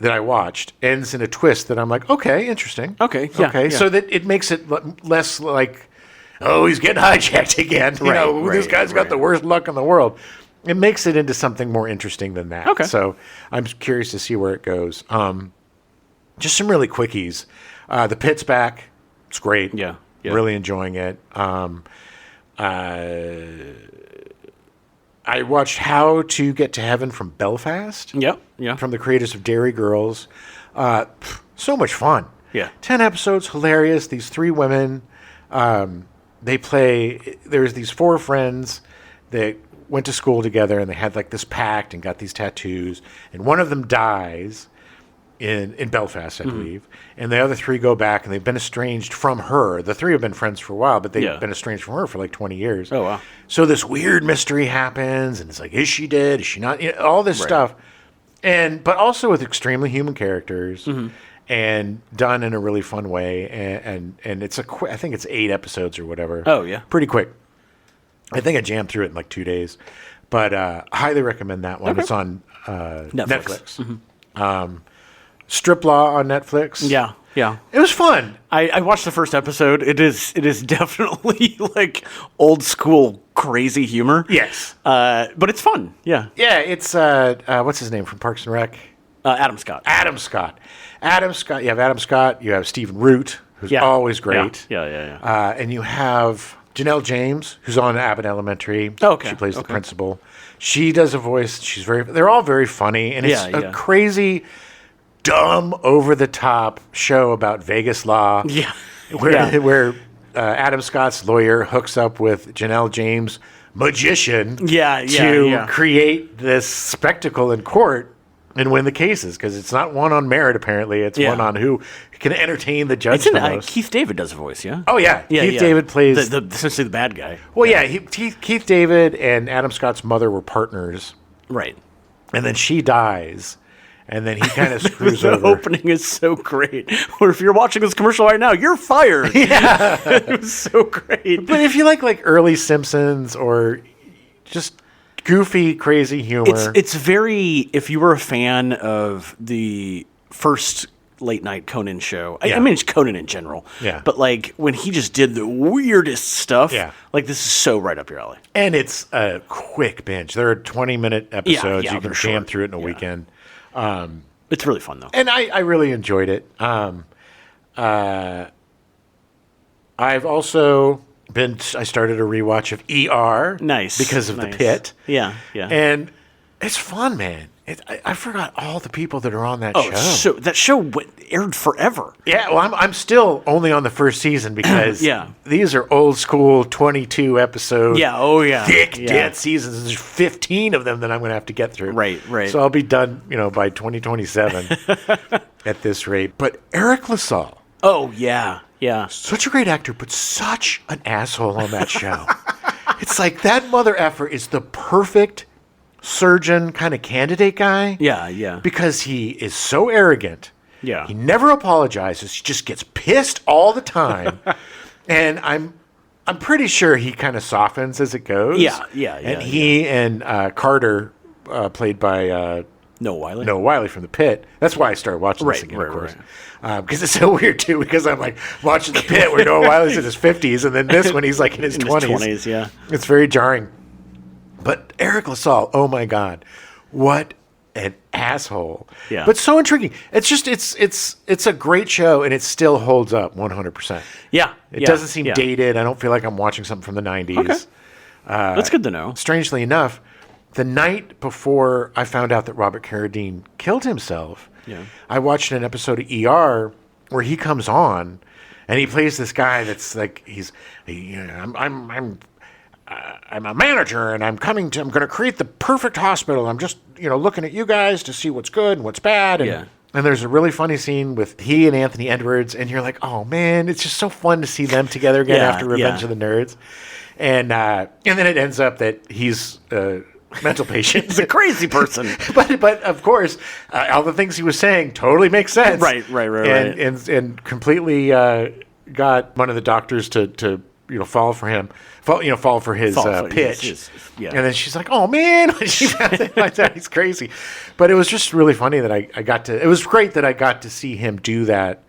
that I watched ends in a twist that I'm like, okay, interesting. Okay, yeah. So that it makes it less like, oh, he's getting hijacked again. This guy's got the worst luck in the world. It makes it into something more interesting than that. Okay. So I'm curious to see where it goes. Just some really quickies. The Pit's back. It's great. Yeah. Really enjoying it. I watched How to Get to Heaven from Belfast. Yeah. From the creators of Dairy Girls. So much fun. Yeah. 10 episodes, hilarious. These 3 women, there's these 4 friends that went to school together, and they had like this pact and got these tattoos, and one of them dies, in Belfast, I believe. And the other 3 go back, and they've been estranged from her. The 3 have been friends for a while, but they've been estranged from her for like 20 years. Oh, wow. So this weird mystery happens, and it's like, is she dead? Is she not? All this stuff. But also with extremely human characters. And done in a really fun way, and it's I think it's 8 episodes or whatever. Oh yeah, pretty quick. I think I jammed through it in like 2 days, but highly recommend that one. Okay. It's on Netflix. Strip Law on Netflix. Yeah, it was fun. I watched the first episode. It is definitely like old school crazy humor. Yes, but it's fun. Yeah, It's what's his name from Parks and Rec? Adam Scott. Adam Scott. You have Adam Scott. You have Stephen Root, who's always great. Yeah. And you have Janelle James, who's on Abbott Elementary. Oh, okay. She plays the principal. She does a voice. They're all very funny, and it's a crazy, dumb, over the top show about Vegas law. Yeah. Where Adam Scott's lawyer hooks up with Janelle James, magician. To create this spectacle in court. And win the cases, because it's not one on merit, apparently. It's one on who can entertain the judge the most. Keith David does a voice, yeah? Oh, yeah. Keith David plays... essentially the bad guy. Well, Keith David and Adam Scott's mother were partners. Right. And then she dies, and then he kind of screws the over. The opening is so great. Or if you're watching this commercial right now, you're fired. Yeah. It was so great. But if you like early Simpsons or just... goofy, crazy humor. It's very, if you were a fan of the first late night Conan show, I mean, it's Conan in general. Yeah. But like when he just did the weirdest stuff, like this is so right up your alley. And it's a quick binge. There are 20-minute episodes. You can jam through it in a weekend. It's really fun though. And I really enjoyed it. I've also... I started a rewatch of ER. Nice. Because of The Pit. Yeah. And it's fun, man. I forgot all the people that are on that show. So that show aired forever. Yeah, well, I'm still only on the first season because these are old school 22 episodes. Yeah, thick, dead seasons. There's 15 of them that I'm going to have to get through. Right. So I'll be done, by 2027 at this rate. But Eric LaSalle. Oh, yeah. Such a great actor, but such an asshole on that show. It's like that mother effer is the perfect surgeon kind of candidate guy. Yeah. Because he is so arrogant. Yeah. He never apologizes. He just gets pissed all the time. And I'm pretty sure he kind of softens as it goes. Yeah. And he and Carter, played by Noah Wyle. Wiley from The Pit. That's why I started watching this again, of course. Because it's so weird, too, because I'm like watching The Pit where Noah Wiley's in his 50s, and then this one he's like in his 20s. His 20s, yeah. It's very jarring. But Eric LaSalle, oh my God, what an asshole. Yeah. But so intriguing. It's just, it's a great show, and it still holds up 100%. Yeah. It doesn't seem dated. I don't feel like I'm watching something from the 90s. Okay. That's good to know. Strangely enough, the night before I found out that Robert Carradine killed himself, I watched an episode of ER where he comes on and he plays this guy that's like I'm a manager and I'm going to create the perfect hospital. I'm just looking at you guys to see what's good and what's bad. And there's a really funny scene with he and Anthony Edwards, and you're like, oh man, it's just so fun to see them together again after Revenge of the Nerds. And then it ends up that he's mental patient. He's a crazy person. but of course, all the things he was saying totally make sense. Right. And completely got one of the doctors to fall for him. Fall for his pitch. And then she's like, "Oh man," when she found it like that, he's crazy. But it was just really funny that I got to. It was great that I got to see him do that.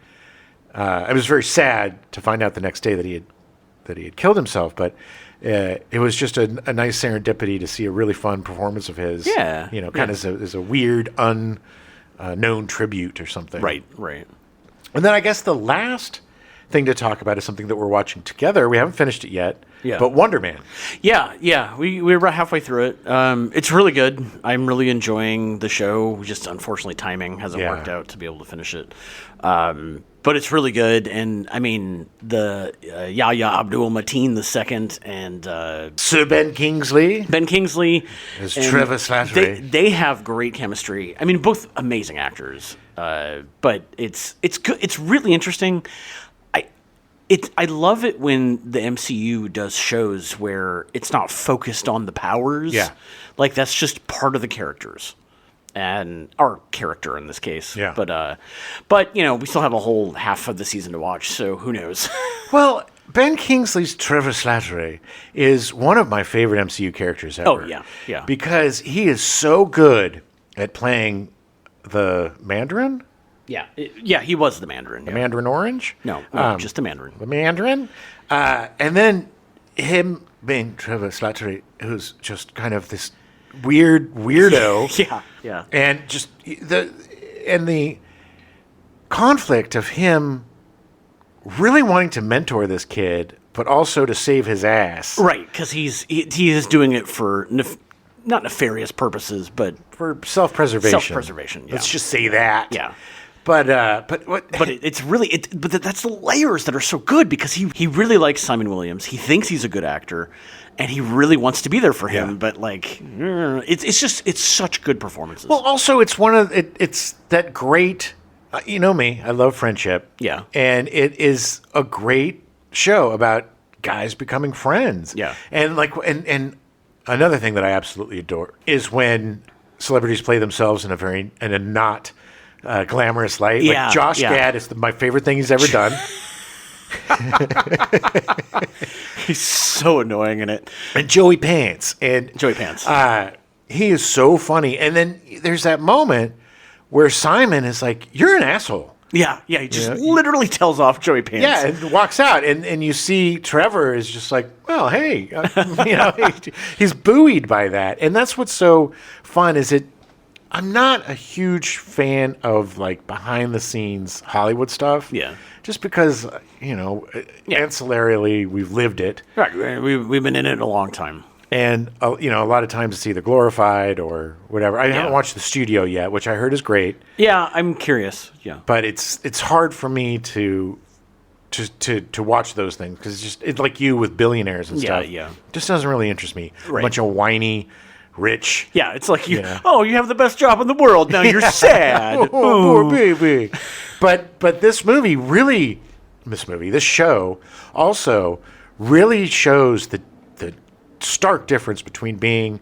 It was very sad to find out the next day that he had killed himself, but. It was just a nice serendipity to see a really fun performance of his. Yeah. Kind of as a weird, unknown tribute or something. Right. And then I guess the last thing to talk about is something that we're watching together. We haven't finished it yet. Yeah. But Wonder Man. Yeah. We're about halfway through it. It's really good. I'm really enjoying the show. Just unfortunately, timing hasn't worked out to be able to finish it. But it's really good, and I mean the Yahya Abdul-Mateen II and Sir Ben Kingsley. As Trevor Slattery. They have great chemistry. I mean, both amazing actors. But it's good. It's really interesting. I love it when the MCU does shows where it's not focused on the powers. Yeah. Like, that's just part of the characters. And our character in this case. Yeah. But we still have a whole half of the season to watch, so who knows? Well, Ben Kingsley's Trevor Slattery is one of my favorite MCU characters ever. Oh, yeah. Because he is so good at playing the Mandarin. Yeah. He was the Mandarin. The Mandarin Orange? No, just the Mandarin. The Mandarin. And then him being Trevor Slattery, who's just kind of this weirdo. Yeah. And just the conflict of him really wanting to mentor this kid, but also to save his ass. Right, because he is doing it for not nefarious purposes, but For self-preservation. Self-preservation, yeah. Let's just say that. Yeah. But what? But that's the layers that are so good, because he really likes Simon Williams. He thinks he's a good actor, and he really wants to be there for him. Yeah. But it's such good performances. Well, also it's that great. You know me, I love friendship. Yeah. And it is a great show about guys becoming friends. Yeah. And and another thing that I absolutely adore is when celebrities play themselves in a not glamorous light. Yeah, Like Josh yeah. Gad is my favorite thing he's ever done. He's so annoying in it. And Joey Pants. He is so funny. And then there's that moment where Simon is like, "You're an asshole." Yeah. He just literally tells off Joey Pants. Yeah, and walks out, and you see Trevor is just like, "Well, hey," he's buoyed by that, and that's what's so fun. I'm not a huge fan of like behind the scenes Hollywood stuff. Yeah. Just because ancillarily we've lived it, Right. We've been in it a long time. and a lot of times it's either glorified or whatever. I haven't watched The Studio yet, which I heard is great. Yeah, I'm curious. Yeah. But it's hard for me to watch those things because it's like you with billionaires and stuff. Yeah. It just doesn't really interest me. Right. A bunch of whiny, rich. Yeah, it's like you Yeah. you have the best job in the world. Now you're sad. Oh, poor baby. But this show also really shows the stark difference between being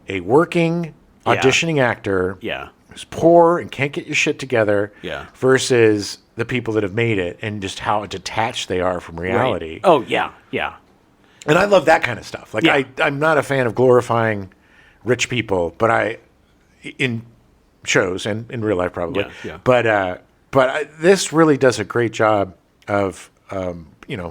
a working auditioning actor Yeah. who's poor and can't get your shit together Yeah. versus the people that have made it and just how detached they are from reality. Right. Oh, yeah. And I love that kind of stuff. Like Yeah. I'm not a fan of glorifying rich people, but in shows and in real life probably. Yeah. But this really does a great job of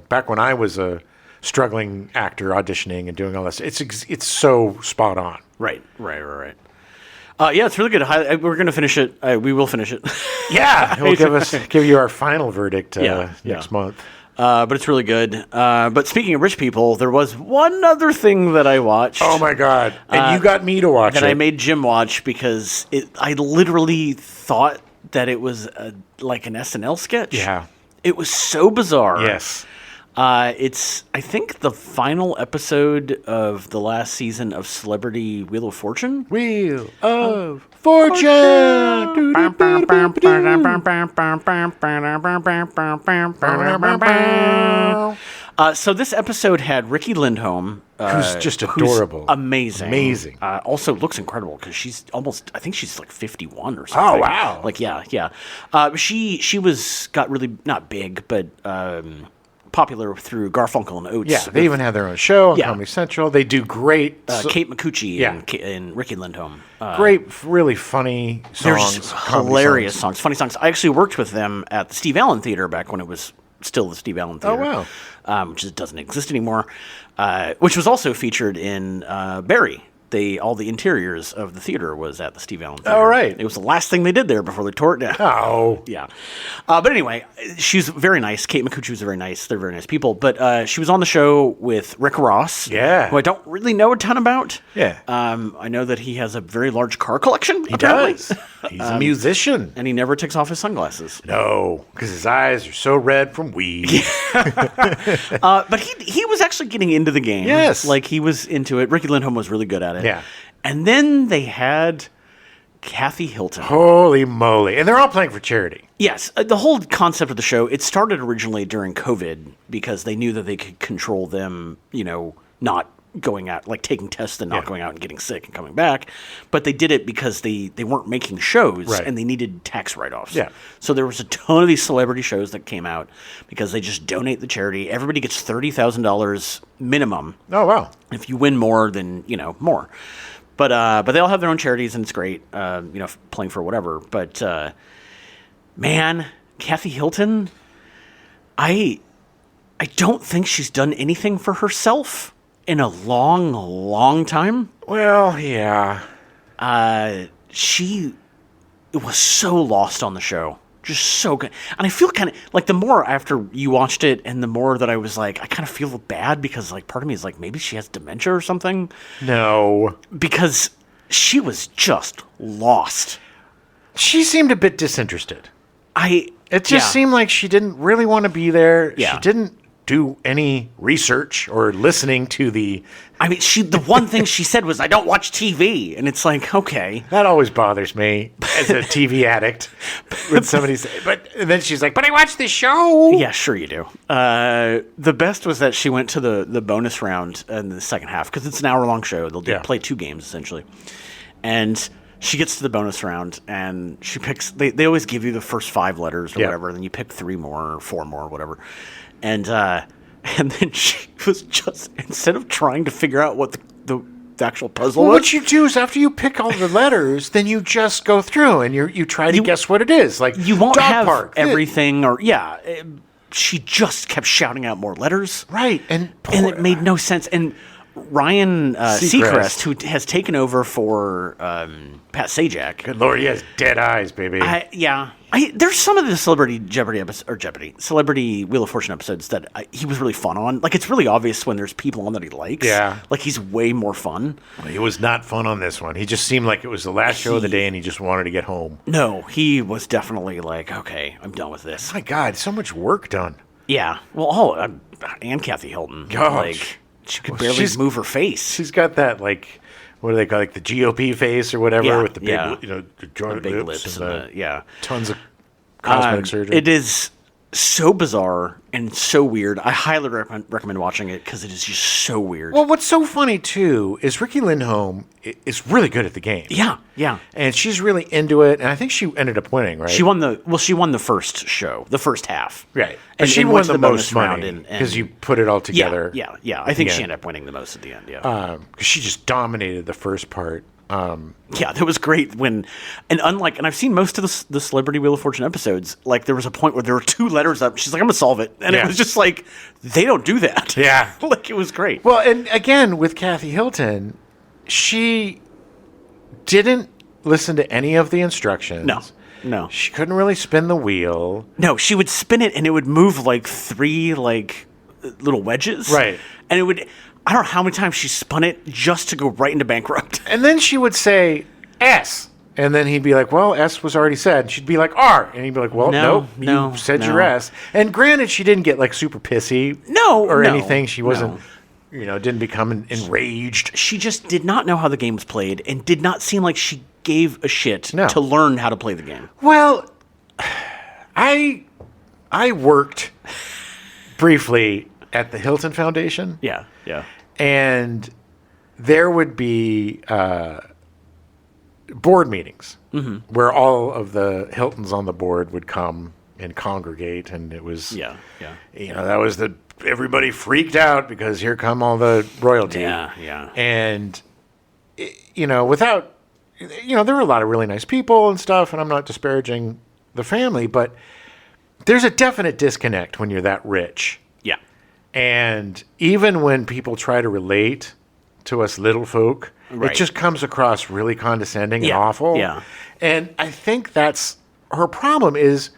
back when I was a struggling actor auditioning and doing all this. It's so spot on. Right. Yeah, it's really good. We're going to finish it. We will finish it. Yeah, we'll give you our final verdict next month. But it's really good. But speaking of rich people, there was one other thing that I watched. Oh my God! And you got me to watch that it. I made Jim watch because I literally thought that it was like an SNL sketch. Yeah. It was so bizarre. Yes. It's, I think, the final episode of the last season of Celebrity Wheel of Fortune. Wheel of Fortune. So this episode had Ricky Lindholm, Who's just adorable. Amazing. Also looks incredible because she's I think she's like 51 or something. Oh, wow. Like, yeah. She got really, not big, but popular through Garfunkel and Oates. Yeah, they even have their own show on Yeah. Comedy Central. They do great. Kate McCucci Yeah. and Ricky Lindholm. Great, really funny They're songs. just comedy hilarious songs, funny songs. I actually worked with them at the Steve Allen Theater back when it was still the Steve Allen Theater. Oh, wow. Which just doesn't exist anymore. Which was also featured in Barry. All the interiors of the theater was at the Steve Allen Theater. Oh, right. It was the last thing they did there before they tore it down. Oh. Yeah. But anyway, she's very nice. Kate McCucci was very nice. They're very nice people. But she was on the show with Rick Ross. Yeah. Who I don't really know a ton about. Yeah. I know that he has a very large car collection. He does. He's a musician. And he never takes off his sunglasses. No, because his eyes are so red from weed. But he was actually getting into the game. Yes. Like, he was into it. Ricky Lindholm was really good at it. Yeah. And then they had Kathy Hilton. Holy moly. And they're all playing for charity. Yes. The whole concept of the show, it started originally during COVID because they knew that they could control them, not going out, like taking tests and not going out and getting sick and coming back. But they did it because they weren't making shows and they needed tax write-offs. Yeah. So there was a ton of these celebrity shows that came out because they just donate the charity. Everybody gets $30,000 minimum. Oh, wow. If you win more, then, more. But they all have their own charities, and it's great, playing for whatever. But, man, Kathy Hilton, I don't think she's done anything for herself in a long, long time. Well, yeah. She was so lost on the show. Just so good. And I feel kind of like the more after you watched it and the more that I was like, I kind of feel bad because like part of me is like, maybe she has dementia or something. No. Because she was just lost. She seemed a bit disinterested. It just seemed like she didn't really want to be there. Yeah. She didn't do any research or listening to the... the one thing she said was, I don't watch TV. And it's like, okay. That always bothers me as a TV addict when somebody says... And then she's like, but I watched this show. Yeah, sure you do. The best was that she went to the bonus round in the second half because it's an hour-long show. They'll play 2 games, essentially. And she gets to the bonus round, and she picks... They always give you the first 5 letters or whatever, and then you pick 3 more or 4 more or whatever. And then she was just, instead of trying to figure out what the actual puzzle was. What you do is after you pick all the letters, then you just go through and you try to guess what it is. Like you won't dog have park, everything she just kept shouting out more letters. Right. And it made no sense. And Ryan Seacrest, who has taken over for Pat Sajak. Good Lord, he has dead eyes, baby. There's some of the Celebrity Wheel of Fortune episodes that he was really fun on. Like, it's really obvious when there's people on that he likes. Yeah. Like, he's way more fun. He was not fun on this one. He just seemed like it was the last show of the day and he just wanted to get home. No, he was definitely like, okay, I'm done with this. My God, so much work done. Yeah. Well, and Kathy Hilton. Gosh. Like, she could barely move her face. She's got that, like... What do they call it? Like the GOP face or whatever with the big, the joint big lips and tons of cosmetic surgery. It is so bizarre and so weird. I highly recommend watching it because it is just so weird. Well, what's so funny too is Riki Lindholm is really good at the game. Yeah, yeah, and she's really into it. And I think she ended up winning, right? She won the first show, the first half, right? And she won the most money because because you put it all together. Yeah. I think she ended up winning the most at the end. Yeah, because she just dominated the first part. Yeah, that was great and I've seen most of the Celebrity Wheel of Fortune episodes, like there was a point where there were 2 letters up. She's like, I'm going to solve it. And it was just like, they don't do that. Yeah. Like, it was great. Well, and again, with Kathy Hilton, she didn't listen to any of the instructions. No. She couldn't really spin the wheel. No, she would spin it and it would move like 3 like little wedges. Right. And it would... I don't know how many times she spun it just to go right into bankrupt. And then she would say S. And then he'd be like, well, S was already said. She'd be like, R. And he'd be like, well, no, you said your S. And granted, she didn't get like super pissy. Or anything. She wasn't, didn't become enraged. She just did not know how the game was played and did not seem like she gave a shit to learn how to play the game. Well, I worked briefly at the Hilton Foundation. Yeah. And there would be board meetings where all of the Hiltons on the board would come and congregate, and it was that was everybody freaked out because here come all the royalty. And without there were a lot of really nice people and stuff, and I'm not disparaging the family, but there's a definite disconnect when you're that rich. And even when people try to relate to us little folk, it just comes across really condescending and awful. Yeah. And I think that's her problem is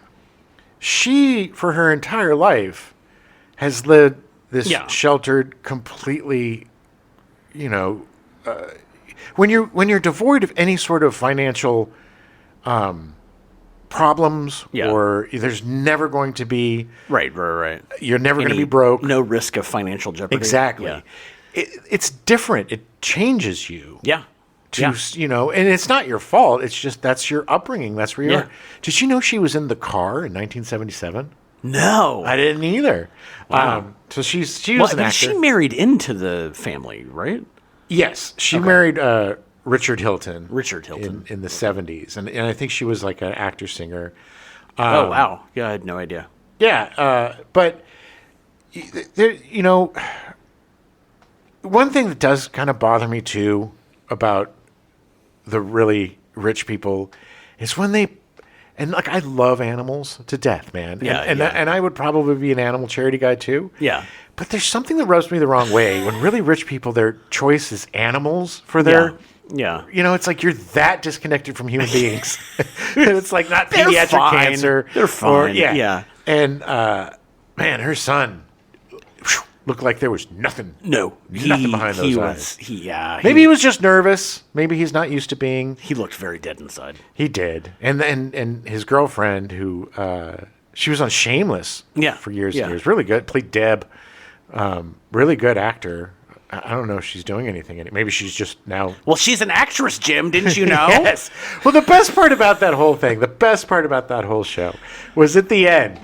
she, for her entire life, has led this sheltered, completely, when you're devoid of any sort of financial problems or there's never going to be right you're never going to be broke, no risk of financial jeopardy. Exactly. It's different. It changes you. and it's not your fault. It's just that's your upbringing. That's where you are. Did you know she was in The Car in 1977? No, I didn't either. Wow. So she was an actor. She married into the family, right? Yes, she married Richard Hilton. Richard Hilton in the 70s, and I think she was like an actor singer. Oh wow! Yeah, I had no idea. Yeah, but there, one thing that does kind of bother me too about the really rich people is when they. And like I love animals to death, man. And I would probably be an animal charity guy too. Yeah. But there's something that rubs me the wrong way when really rich people, their choice is animals for their. Yeah. It's like you're that disconnected from human beings. It's like not They're pediatric fine. cancer. They're fine. Yeah. And man, her son looked like there was nothing. Nothing behind those eyes. Maybe he was just nervous. Maybe he's not used to being. He looked very dead inside. He did. And his girlfriend, who she was on Shameless for years and years. Really good. Played Deb. Really good actor. I don't know if she's doing anything. Maybe she's just now. Well, she's an actress, Jim. Didn't you know? Yes. Well, the best part about that whole thing, the best part about that whole show, was at the end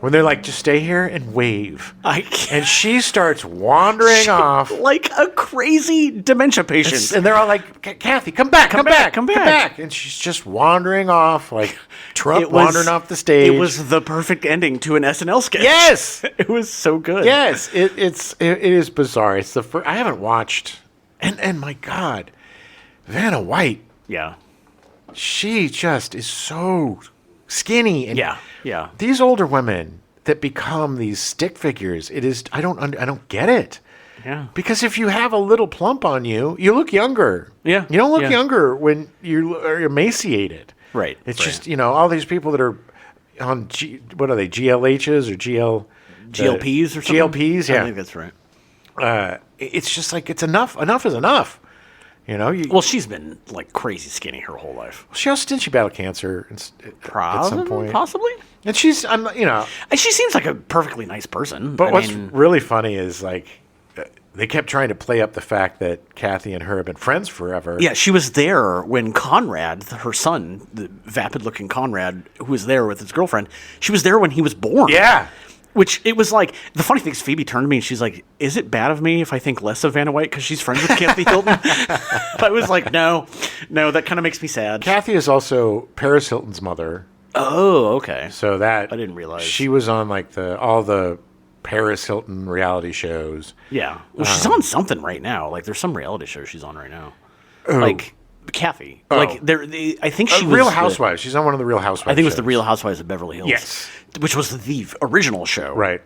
when they're like, "Just stay here and wave," and she starts wandering off like a crazy dementia patient, and they're all like, "Kathy, come back, come back!" And she's just wandering off like Trump wandering off the stage. It was the perfect ending to an SNL sketch. Yes, it was so good. Yes, it is bizarre. It's the first I haven't watched, and my God, Vanna White. Yeah, she just is so skinny and yeah. These older women that become these stick figures, I don't get it. Yeah. Because if you have a little plump on you, you look younger. Yeah. You don't look younger when you are emaciated. Right. It's just, all these people that are on what are they, GLHs or GLPs or something? GLPs, yeah. I think that's right. It's just like it's enough. Enough is enough. Well, she's been like crazy skinny her whole life. Didn't she battle cancer at some point? Possibly. And she seems like a perfectly nice person. But what's really funny is like they kept trying to play up the fact that Kathy and her have been friends forever. Yeah, she was there when Conrad, her son, the vapid-looking Conrad, who was there with his girlfriend, she was there when he was born. Yeah. Which it was like, the funny thing is Phoebe turned to me and she's like, is it bad of me if I think less of Vanna White because she's friends with Kathy Hilton? I was like, no, that kind of makes me sad. Kathy is also Paris Hilton's mother. Oh, okay. So that I didn't realize. She was on like all the Paris Hilton reality shows. Yeah. Well, she's on something right now. Like there's some reality show she's on right now. Like Kathy. Like I think she was Real Housewives. She's on one of the Real Housewives. I think it was shows. the Real Housewives of Beverly Hills. Yes. Which was the original show. Right.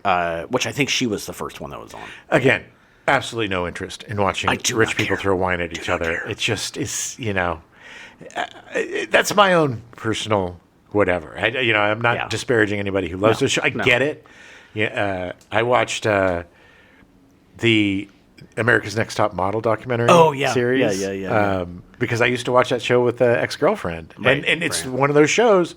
Which I think she was the first one that was on. Again, absolutely no interest in watching rich people throw wine at each other. It just is, that's my own personal whatever. I'm not disparaging anybody who loves the show. I get it. Yeah. I watched the America's Next Top Model documentary series. Yeah. Because I used to watch that show with an ex-girlfriend. Right, and it's one of those shows.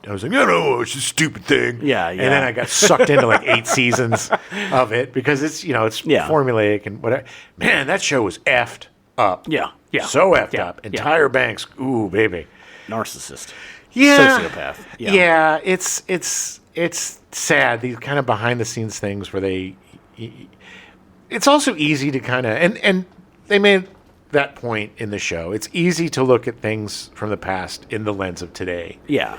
I was like, it's a stupid thing. Yeah. And then I got sucked into like 8 seasons of it because it's, it's formulaic and whatever. Man, that show was effed up. Yeah. So effed up. Entire Banks. Ooh, baby. Narcissist. Yeah. Sociopath. Yeah. It's sad. These kind of behind the scenes things where it's also easy to kind of, and they made that point in the show. It's easy to look at things from the past in the lens of today. Yeah.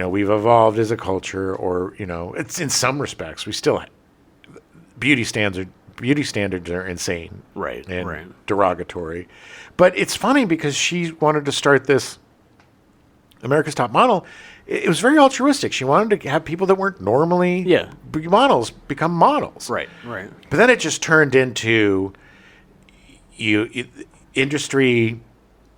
We've evolved as a culture, or it's in some respects we still beauty standards are insane, right, and derogatory. But it's funny because she wanted to start this America's Top Model. It was very altruistic. She wanted to have people that weren't normally models become models. Right. But then it just turned into industry.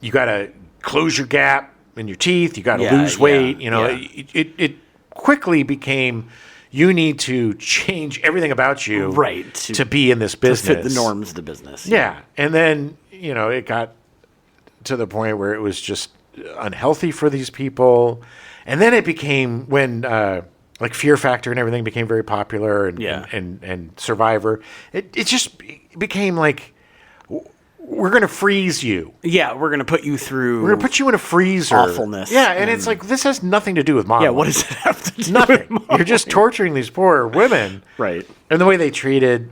You got to close your gap in your teeth. You got to lose weight. It quickly became you need to change everything about you to be in this business. To fit the norms of the business. Yeah. And then, it got to the point where it was just unhealthy for these people. And then it became when like Fear Factor and everything became very popular and Survivor. It just became like, we're going to freeze you. Yeah, we're going to put you through. We're going to put you in a freezer. Awfulness. Yeah, and it's like, this has nothing to do with modeling. Yeah, what does it have to do Nothing. with modeling? You're just torturing these poor women. Right. And the way they treated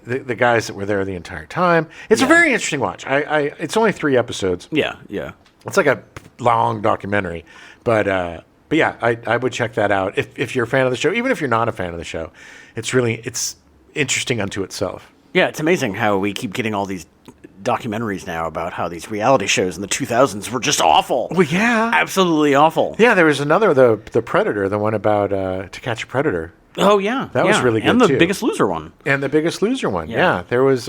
the guys that were there the entire time. It's a very interesting watch. It's only 3 episodes. Yeah, yeah. It's like a long documentary. But yeah, I would check that out if you're a fan of the show. Even if you're not a fan of the show, it's interesting unto itself. Yeah, it's amazing how we keep getting all these documentaries now about how these reality shows in the 2000s were just awful. Well, yeah. Absolutely awful. Yeah, there was another, the Predator, the one about To Catch a Predator. Oh, yeah. That was really good, and the too. Biggest Loser one. And the Biggest Loser one, yeah. There was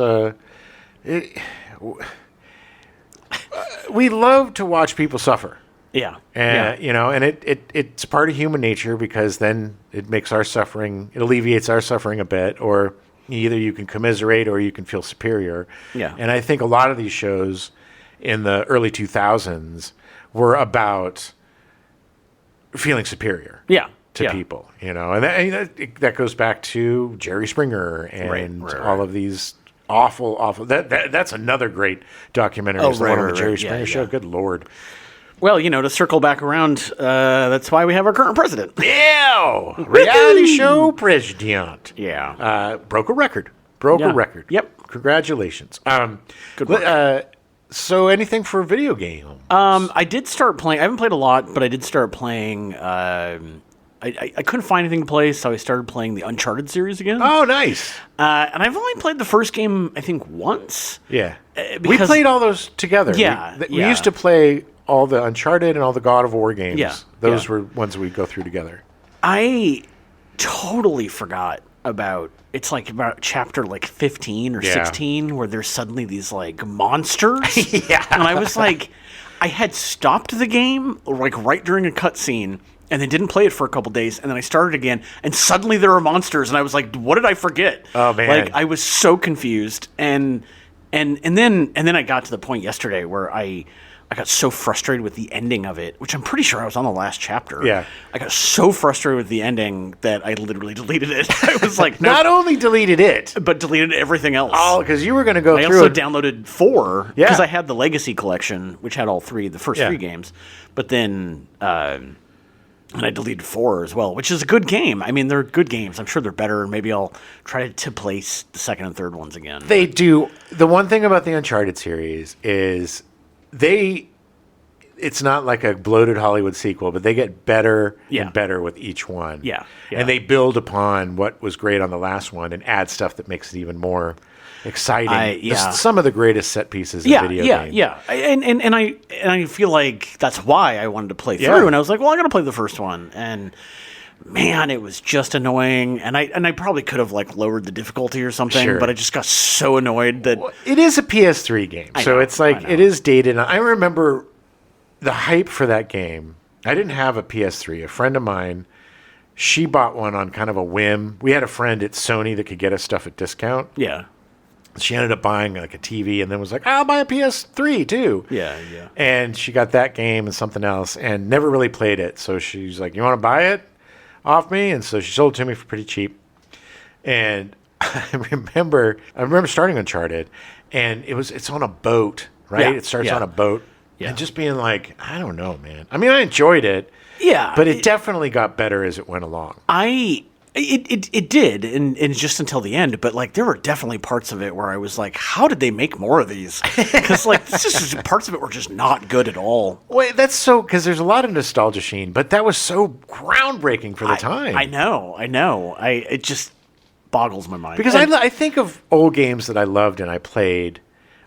we love to watch people suffer. Yeah. And, and it's part of human nature, because then it makes our suffering, it alleviates our suffering a bit, or either you can commiserate or you can feel superior. Yeah. And I think a lot of these shows in the early 2000s were about feeling superior. To people, and that goes back to Jerry Springer and all of these awful. That's another great documentary. Oh, the one on the Jerry Springer show. Good Lord. Well, to circle back around, that's why we have our current president. Yeah, reality show president. Yeah, broke a record. A record. Yep. Congratulations. Good work. So anything for video game? I did start playing. I haven't played a lot, but I did start playing. I couldn't find anything to play, so I started playing the Uncharted series again. Oh, nice. And I've only played the first game, I think, once. Yeah. We played all those together. Yeah. We used to play all the Uncharted and all the God of War games. Yeah. Those were ones we'd go through together. I totally forgot about, it's like about chapter 15 or 16 where there's suddenly these monsters. Yeah. And I was I had stopped the game right during a cutscene, and then didn't play it for a couple days, and then I started again, and suddenly there were monsters, and I was like, what did I forget? Oh, man. I was so confused, and then I got to the point yesterday where I got so frustrated with the ending of it, which I'm pretty sure I was on the last chapter. Yeah. I got so frustrated with the ending that I literally deleted it. I was like, Not only deleted it, but deleted everything else. Oh, because you were going to go I through also downloaded 4, Yeah. because I had the Legacy Collection, which had all the first 3 games. But then, and I deleted 4 as well, which is a good game. I mean, they're good games. I'm sure they're better, and maybe I'll try to place the second and third ones again. They do. The one thing about the Uncharted series is it's not like a bloated Hollywood sequel, but they get better and better with each one. Yeah. And they build upon what was great on the last one and add stuff that makes it even more exciting. Some of the greatest set pieces in video games. Yeah. And I feel like that's why I wanted to play through. And I was like, well, I'm going to play the first one. And man, it was just annoying. And I probably could have lowered the difficulty or something, but I just got so annoyed that it is a PS3 game. It is dated. I remember the hype for that game. I didn't have a PS3. A friend of mine, she bought one on kind of a whim. We had a friend at Sony that could get us stuff at discount. Yeah. She ended up buying a TV and then was like, I'll buy a PS3 too. Yeah. And she got that game and something else and never really played it. So she's like, you want to buy it off me? And so she sold it to me for pretty cheap. And I remember starting Uncharted, and it's on a boat, right? Yeah, It starts on a boat. Yeah. And just being like, I don't know, man. I mean, I enjoyed it. Yeah. But it definitely got better as it went along. It did, and just until the end. But there were definitely parts of it where I was like, "How did they make more of these?" Because parts of it were just not good at all. Wait, that's so because there's a lot of nostalgia, Sheen, but that was so groundbreaking for the time. I know. It just boggles my mind because I think of old games that I loved and I played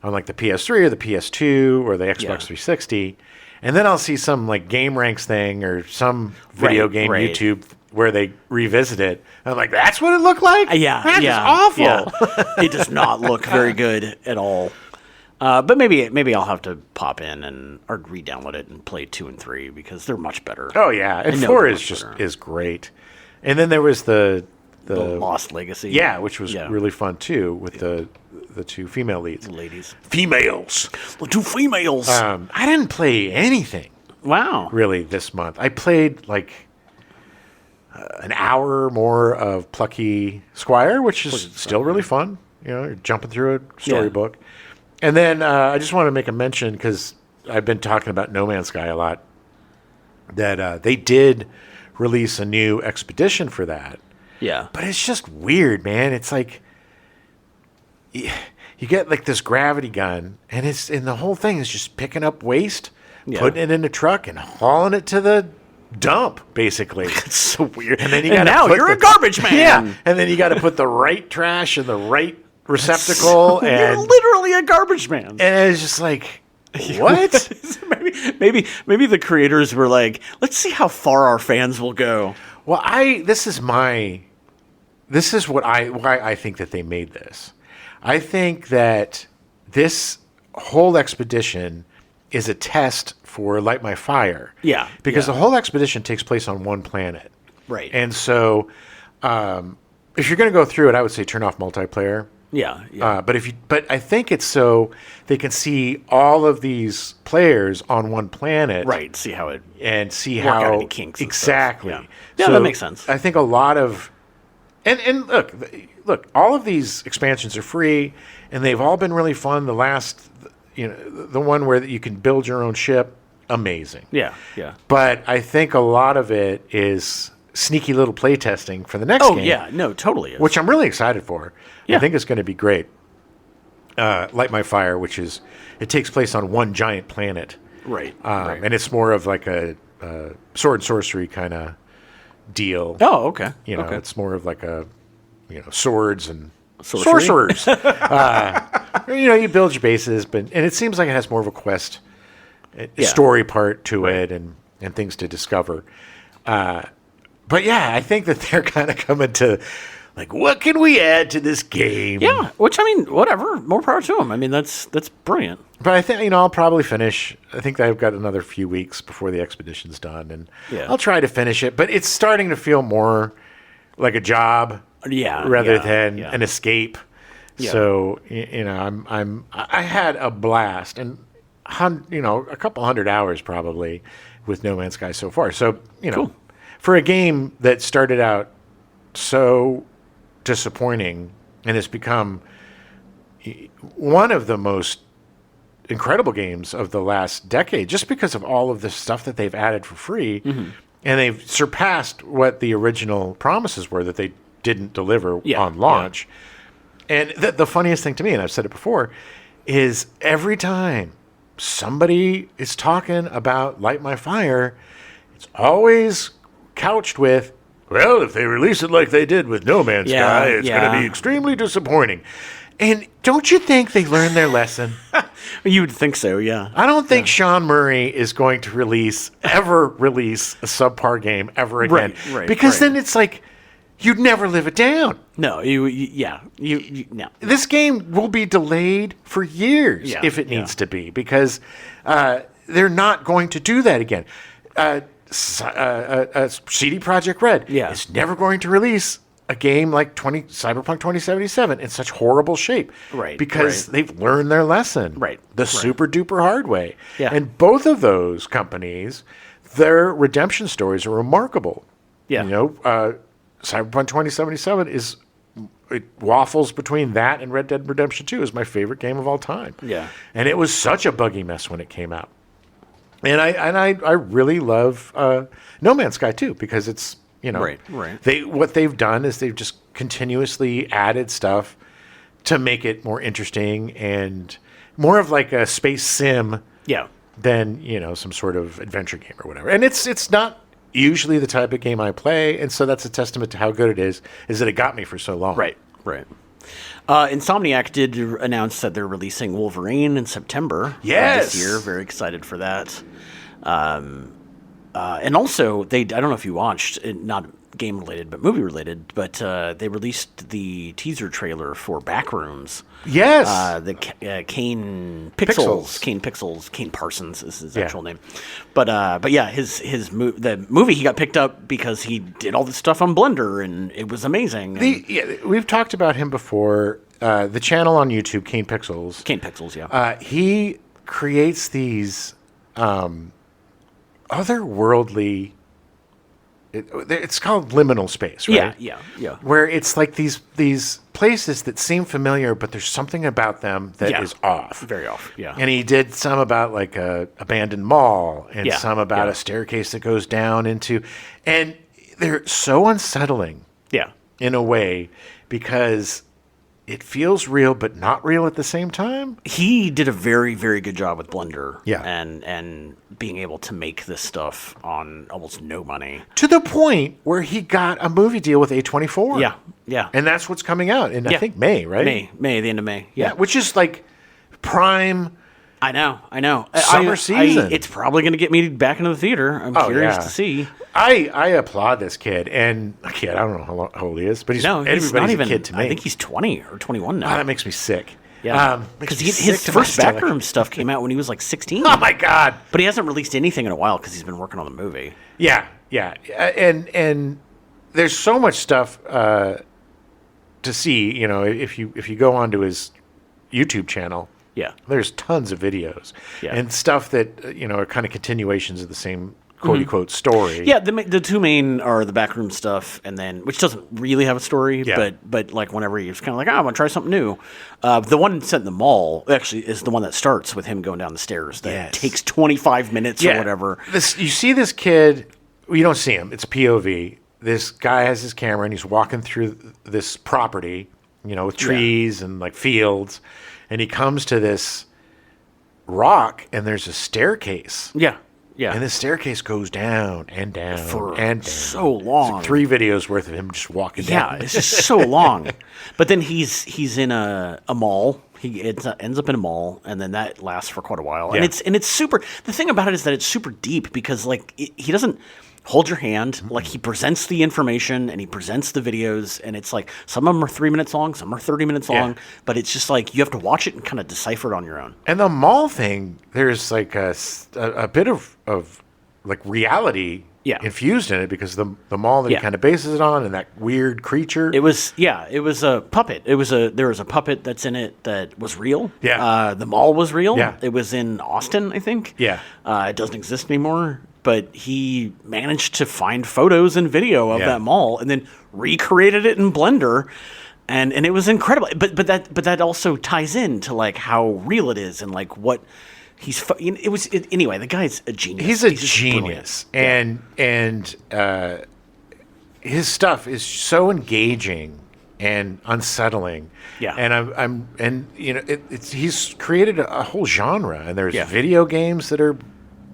on the PS3 or the PS2 or the Xbox 360, and then I'll see some Game Ranks thing or some video game YouTube where they revisit it. And I'm like, that's what it looked like? That is awful. Yeah. It does not look very good at all. But maybe I'll have to pop in or re-download it and play 2 and 3 because they're much better. Oh yeah, and 4 is great. And then there was the Lost Legacy. Yeah, which was really fun too with the 2 female leads. Ladies. Females. The 2 females. I didn't play anything. Wow. Really this month. I played an hour more of Plucky Squire, which is still really fun. You're jumping through a storybook. And then I just want to make a mention, because I've been talking about No Man's Sky a lot, that they did release a new expedition for that. Yeah. But it's just weird, man. It's like you get like this gravity gun, and the whole thing is just picking up waste, putting it in a truck, and hauling it to the dump, basically. It's so weird. And then you're a garbage man. Yeah. And then you got to put the right trash in the right receptacle. And you're literally a garbage man. And it's just like, what? maybe the creators were like, let's see how far our fans will go. Well, this is why I think that they made this. I think that this whole expedition is a test for Light My Fire. Yeah. Because the whole expedition takes place on one planet. Right. And so if you're going to go through it, I would say turn off multiplayer. Yeah. But I think it's so they can see all of these players on one planet. Right. See how it work out any kinks. Exactly. Yeah, so that makes sense. I think a lot of and look, all of these expansions are free, and they've all been really fun. The last, the one where you can build your own ship, amazing. Yeah. But I think a lot of it is sneaky little play testing for the next game. Oh yeah, no, totally is. Which I'm really excited for. Yeah. I think it's going to be great. Light My Fire, which it takes place on one giant planet. Right. And it's more of like a sword and sorcery kind of deal. Oh, okay. Okay. It's more of like a, swords and Sorcery? sorcerers. You build your bases, and it seems like it has more of a quest, story part to it, and things to discover. But yeah, I think that they're kind of coming to, like, what can we add to this game? Yeah, which, I mean, whatever. More power to them. I mean, that's brilliant. But I think, I'll probably finish. I think I've got another few weeks before the expedition's done, and I'll try to finish it. But it's starting to feel more like a job rather than an escape. Yeah. So, I had a blast, and, a couple hundred hours probably with No Man's Sky so far. So, cool. For a game that started out so disappointing and has become one of the most incredible games of the last decade, just because of all of the stuff that they've added for free, and they've surpassed what the original promises were that they didn't deliver on launch. And the funniest thing to me, and I've said it before, is every time somebody is talking about Light My Fire, it's always couched with, well, if they release it like they did with No Man's Sky, it's going to be extremely disappointing. And don't you think they learned their lesson? You would think so, yeah. I don't think Sean Murray is going to ever release a subpar game ever again. Right, because then it's like, you'd never live it down. No, no. This game will be delayed for years if it needs to be, because they're not going to do that again. CD Projekt Red is never going to release a game like Cyberpunk 2077 in such horrible shape. Right. Because they've learned their lesson. Right. The super duper hard way. Yeah. And both of those companies, their redemption stories are remarkable. Yeah. Cyberpunk 2077 it waffles between that and Red Dead Redemption 2 is my favorite game of all time. Yeah. And it was such a buggy mess when it came out. And I really love No Man's Sky too, because it's right. What they've done is they've just continuously added stuff to make it more interesting and more of like a space sim than some sort of adventure game or whatever. And it's not usually the type of game I play, and so that's a testament to how good it is that it got me for so long. Right. Insomniac did announce that they're releasing Wolverine in September this year. Very excited for that. And also, I don't know if you watched, not game related, but movie related, but they released the teaser trailer for Backrooms. Yes. The Kane Pixels. Kane Parsons is his actual name. But yeah, the movie, he got picked up because he did all this stuff on Blender, and it was amazing. We've talked about him before. The channel on YouTube, Kane Pixels. Kane Pixels, yeah. He creates these otherworldly it's called liminal space, right? Yeah. Where it's like these places that seem familiar, but there's something about them that is off. Very off, yeah. And he did some about like a abandoned mall and Yeah, some about a staircase that goes down into, and they're so unsettling in a way because it feels real, but not real at the same time. He did a very, very good job with Blender. Yeah. And being able to make this stuff on almost no money. To the point where he got a movie deal with A24. Yeah. And that's what's coming out in, I think, May, right? May, the end of May. Yeah. Which is like prime... I know. Summer season. It's probably going to get me back into the theater. I'm curious to see. I applaud this kid. And I don't know how old he is, but he's not even a kid to me. I think he's 20 or 21 now. Oh, that makes me sick. Yeah. Because his first backroom stuff came out when he was like 16. Oh, my God. But he hasn't released anything in a while because he's been working on the movie. Yeah. And there's so much stuff to see, if you go onto his YouTube channel. Yeah. There's tons of videos and stuff that, are kind of continuations of the same quote-unquote story. Yeah, the two main are the backroom stuff, and then, which doesn't really have a story, but like whenever you're kind of like, I want to try something new. The one set in the mall actually is the one that starts with him going down the stairs. That takes 25 minutes or whatever. You see this kid, you don't see him. It's POV. This guy has his camera, and he's walking through this property, with trees and like fields. And he comes to this rock, and there's a staircase. Yeah. And the staircase goes down and down for and down. So long. It's like 3 videos worth of him just walking down. Yeah, it's just so long. But then he's in a mall. He ends up in a mall, and then that lasts for quite a while. Yeah. And it's super. The thing about it is that it's super deep because like he doesn't hold your hand. Mm-hmm. Like he presents the information and he presents the videos, and it's like some of them are 3 minutes long, some are 30 minutes long, but it's just like you have to watch it and kind of decipher it on your own. And the mall thing, there's like a bit of like reality infused in it because the mall that he kind of bases it on and that weird creature. It was a puppet. There was a puppet that's in it that was real. Yeah. The mall was real. Yeah. It was in Austin, I think. Yeah. It doesn't exist anymore. But he managed to find photos and video of that mall and then recreated it in Blender, and it was incredible. But that also ties into like how real it is and like what he's. Anyway. The guy's a genius. He's a genius, and his stuff is so engaging and unsettling. Yeah. And he's created a whole genre, and there's video games that are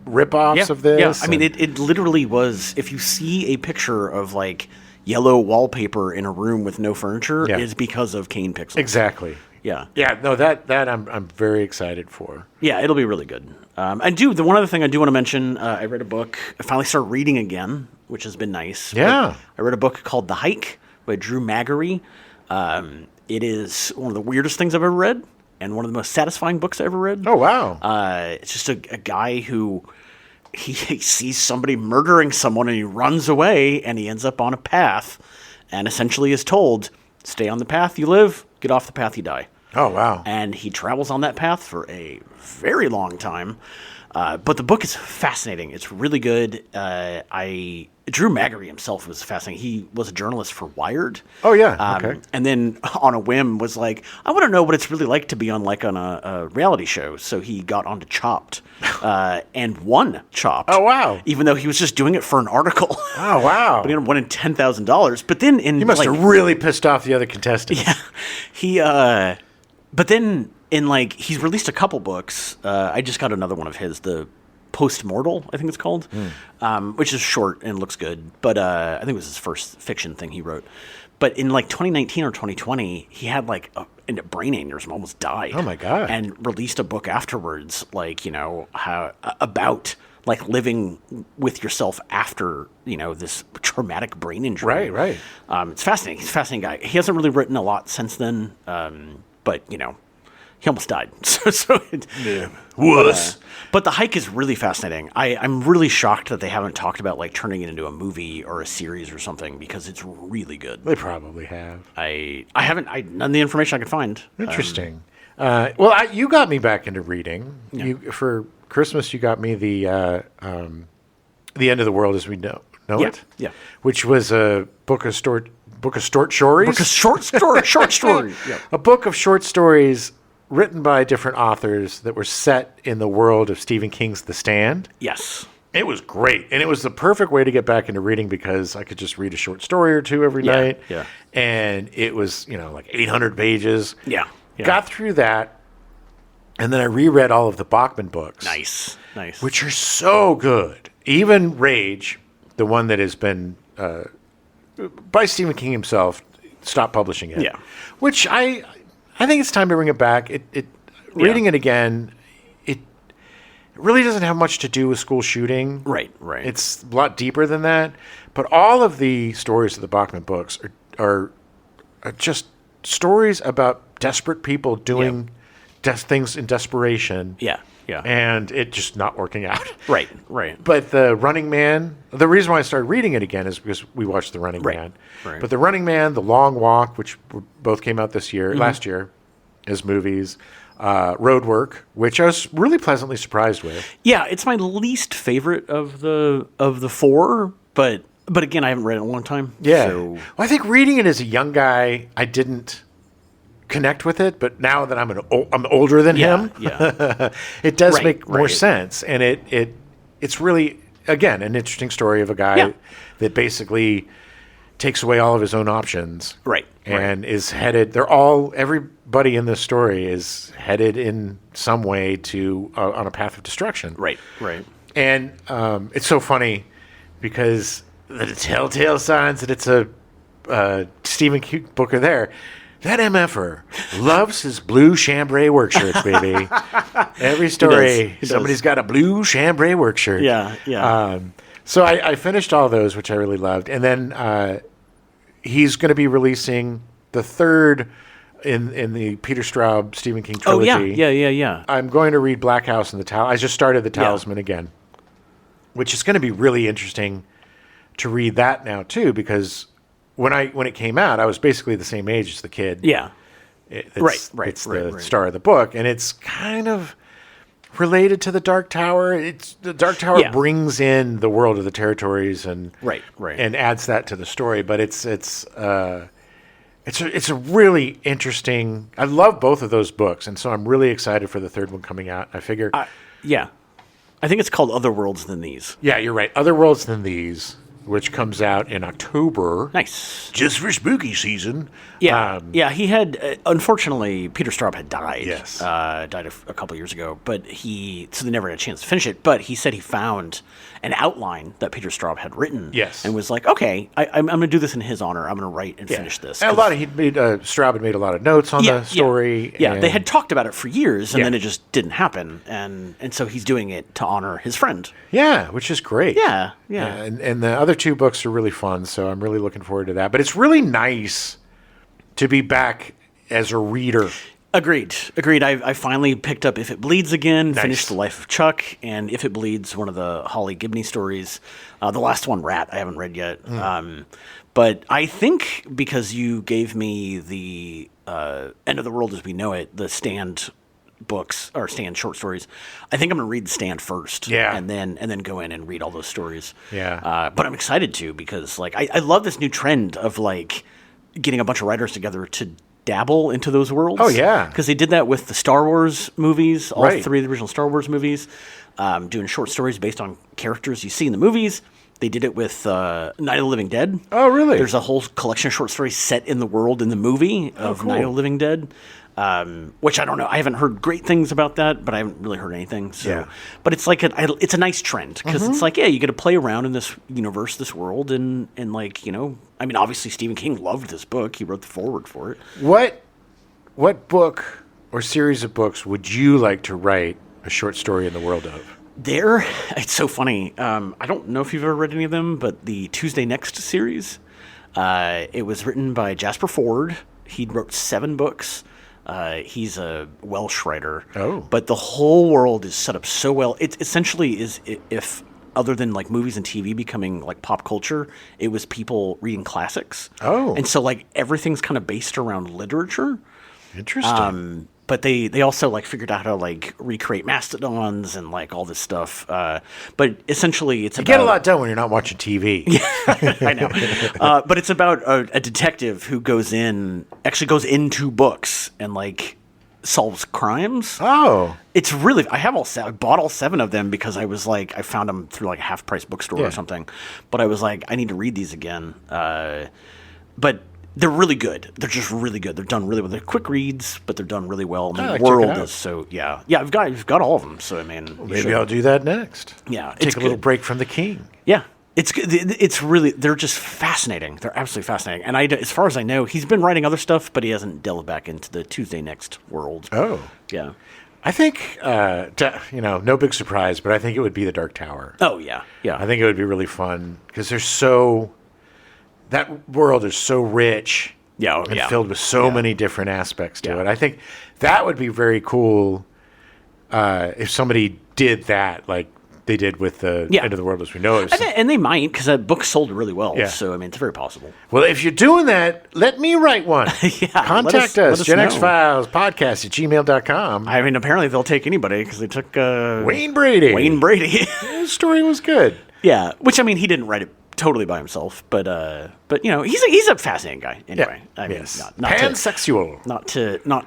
rip-offs of this. Yeah, I mean, it literally was, if you see a picture of, like, yellow wallpaper in a room with no furniture, is because of Kane Pixels. Exactly. Yeah. Yeah, no, that I'm very excited for. Yeah, it'll be really good. The one other thing I do want to mention, I read a book, I finally started reading again, which has been nice. Yeah. I read a book called The Hike by Drew Magary. It is one of the weirdest things I've ever read, and one of the most satisfying books I ever read. Oh, wow. It's just a guy who he sees somebody murdering someone and he runs away and he ends up on a path and essentially is told, stay on the path you live, get off the path you die. Oh, wow. And he travels on that path for a very long time. But the book is fascinating. It's really good. Drew Magary himself was fascinating. He was a journalist for Wired. Oh, yeah. Okay. And then on a whim was like, I want to know what it's really like to be on a reality show. So he got onto Chopped and won Chopped. Oh, wow. Even though he was just doing it for an article. Oh, wow. But he ended up winning $10,000. But then he must have really pissed off the other contestants. Yeah. But then he's released a couple books. I just got another one of his, the Postmortal, I think it's called, which is short and looks good. But I think it was his first fiction thing he wrote. But in 2019 or 2020, he had a brain aneurysm, almost died. Oh my God! And released a book afterwards, how about living with yourself after this traumatic brain injury. Right. It's fascinating. He's a fascinating guy. He hasn't really written a lot since then, but he almost died. But The Hike is really fascinating. I'm really shocked that they haven't talked about you it into a movie or a series or something because it's really good. They probably have. I haven't. None of the information I could find. Interesting. You got me back into reading. Yeah. For Christmas, you got me the End of the World as We Know know it? Yeah. Which was a book of short stories. Book of short story. Yeah. A book of short stories written by different authors that were set in the world of Stephen King's The Stand. Yes. It was great. And it was the perfect way to get back into reading because I could just read a short story or two every night. Yeah. And it was, like 800 pages. Yeah. Got through that. And then I reread all of the Bachman books. Nice. Which are so good. Even Rage, the one that has been, by Stephen King himself, stopped publishing it. Yeah. Which I think it's time to bring it back. Reading it again, it really doesn't have much to do with school shooting. Right. It's a lot deeper than that. But all of the stories of the Bachman books are just stories about desperate people doing things in desperation. Yeah. And it just not working out. Right. But The Running Man, the reason why I started reading it again is because we watched The Running Man. Right. But The Running Man, The Long Walk, which both came out last year as movies, Roadwork, which I was really pleasantly surprised with. Yeah, it's my least favorite of the four, but again, I haven't read it in a long time. Yeah. So. Well, I think reading it as a young guy, I didn't connect with it, but now that I'm older than him, it does make more sense, and it's really, again, an interesting story of a guy that basically takes away all of his own options, and is headed. Everybody in this story is headed in some way to on a path of destruction, right, and it's so funny because the telltale signs that it's a Stephen King book are there. That MFer loves his blue chambray work shirts, baby. Every story, somebody's got a blue chambray work shirt. Yeah. So I finished all those, which I really loved. And then he's going to be releasing the third in the Peter Straub Stephen King trilogy. Oh, yeah. I'm going to read Black House and I just started The Talisman again, which is going to be really interesting to read that now, too, because when it came out, I was basically the same age as the kid. Yeah. It's the star of the book, and it's kind of related to the Dark Tower. The Dark Tower brings in the world of the territories and and adds that to the story. But it's a really interesting. I love both of those books, and so I'm really excited for the third one coming out. I figure, I think it's called Other Worlds Than These. Yeah, you're right. Other Worlds Than These, which comes out in October. Nice. Just for spooky season. Yeah. He had, unfortunately, Peter Straub had died. Yes. Died a couple years ago. But so they never had a chance to finish it. But he said he found an outline that Peter Straub had written. Yes. And was like, okay, I'm going to do this in his honor. I'm going to write and finish this. And Straub had made a lot of notes on the story. Yeah, they had talked about it for years, and then it just didn't happen. And so he's doing it to honor his friend. Yeah, which is great. Yeah. And the other two books are really fun, so I'm really looking forward to that. But it's really nice to be back as a reader. Agreed. I finally picked up If It Bleeds again, finished The Life of Chuck, and If It Bleeds, one of the Holly Gibney stories. The last one, Rat, I haven't read yet. But I think because you gave me the End of the World as We Know It, the Stand books or Stand short stories, I think I'm going to read The Stand first, and then go in and read all those stories. But I'm excited to because I love this new trend of getting a bunch of writers together to dabble into those worlds. Oh yeah, because they did that with the Star Wars movies, all three of the original Star Wars movies, doing short stories based on characters you see in the movies. They did it with Night of the Living Dead. Oh really? There's a whole collection of short stories set in the world in the movie of Night of the Living Dead. Which I don't know. I haven't heard great things about that, but I haven't really heard anything. So, but it's it's a nice trend because it's you get to play around in this universe, this world, and I mean, obviously Stephen King loved this book. He wrote the foreword for it. What book or series of books would you like to write a short story in the world of? It's so funny. I don't know if you've ever read any of them, but the Tuesday Next series, it was written by Jasper Fforde. He wrote 7 books. He's a Welsh writer. Oh. But the whole world is set up so well. It essentially is, if other than movies and TV becoming pop culture, it was people reading classics. Oh. And so everything's kind of based around literature. Interesting. but they also like figured out how to like recreate mastodons and like all this stuff. But essentially, it's you get a lot done when you're not watching TV. I know. But it's about a detective who goes into books and like solves crimes. Oh, it's really. I bought all 7 of them because I was like, I found them through like a half-price bookstore or something. But I was like, I need to read these again. But they're really good. They're just really good. They're done really well. They're quick reads, but they're done really well. And the world is so yeah. I've got all of them. So I mean, maybe I'll do that next. Yeah, take a little break from the king. Yeah. It's good. It's really, they're just fascinating. They're absolutely fascinating. And as far as I know, he's been writing other stuff, but he hasn't delved back into the Tuesday Next world. Oh. Yeah. I think, no big surprise, but I think it would be the Dark Tower. Oh, yeah. Yeah. I think it would be really fun because that world is so rich and filled with so many different aspects to it. I think that would be very cool if somebody did that, like they did with the End of the World as we know it. And they might, because that book sold really well. Yeah. So, I mean, it's very possible. Well, if you're doing that, let me write one. Contact us, genxfilespodcast@gmail.com. I mean, apparently they'll take anybody because they took Wayne Brady. His story was good. Yeah, which, I mean, he didn't write it totally by himself, but he's a fascinating guy anyway. Yeah. I mean, not pansexual. Not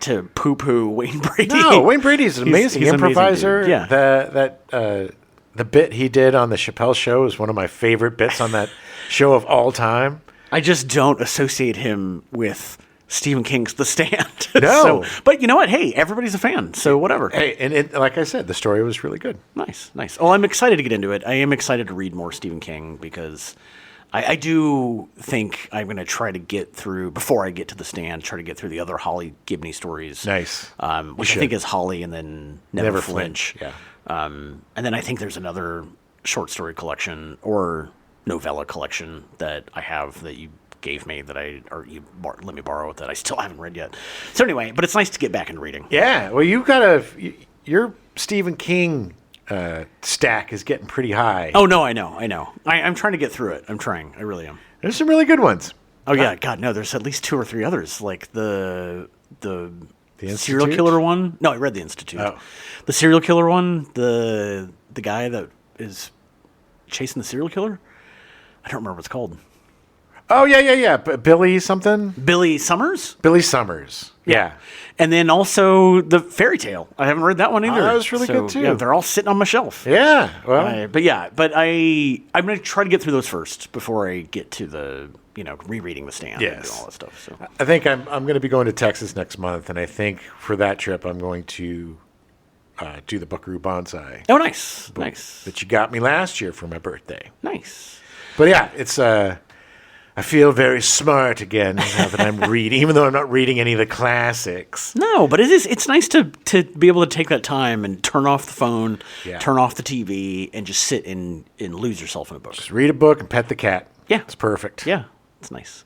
to poo-poo Wayne Brady. No, Wayne Brady's an amazing improviser. Amazing yeah. The bit he did on the Chappelle Show is one of my favorite bits on that show of all time. I just don't associate him with Stephen King's The Stand. No. But you know what? Hey, everybody's a fan, so whatever. Hey, and like I said, the story was really good. Nice. Well, I'm excited to get into it. I am excited to read more Stephen King because I do think I'm going to try to get through, before I get to The Stand, try to get through the other Holly Gibney stories. Nice. Which I think is Holly and then Never Flinch. Yeah. And then I think there's another short story collection or novella collection that I have that you gave me that let me borrow that I still haven't read yet. So anyway, but it's nice to get back into reading. Yeah. Well, your Stephen King stack is getting pretty high. Oh, no, I know. I'm trying to get through it. I'm trying. I really am. There's some really good ones. Oh, yeah. God, no, there's at least 2 or 3 others. Like the serial Institute? killer one. No, I read The Institute. Oh. The serial killer one, the guy that is chasing the serial killer. I don't remember what it's called. Oh, yeah. Billy something? Billy Summers? Billy Summers. Yeah. And then also the fairy tale. I haven't read that one either. That was really good too. Yeah, they're all sitting on my shelf. Yeah. Well, I'm going to try to get through those first before I get to the, rereading The Stand and all that stuff. So I think I'm going to be going to Texas next month, and I think for that trip I'm going to do the Buckaroo Bonsai. Oh, nice. Nice. That you got me last year for my birthday. Nice. But yeah, it's I feel very smart again now that I'm reading, even though I'm not reading any of the classics. No, but it's nice to be able to take that time and turn off the phone, turn off the TV, and just sit and lose yourself in a book. Just read a book and pet the cat. Yeah. It's perfect. Yeah. It's nice.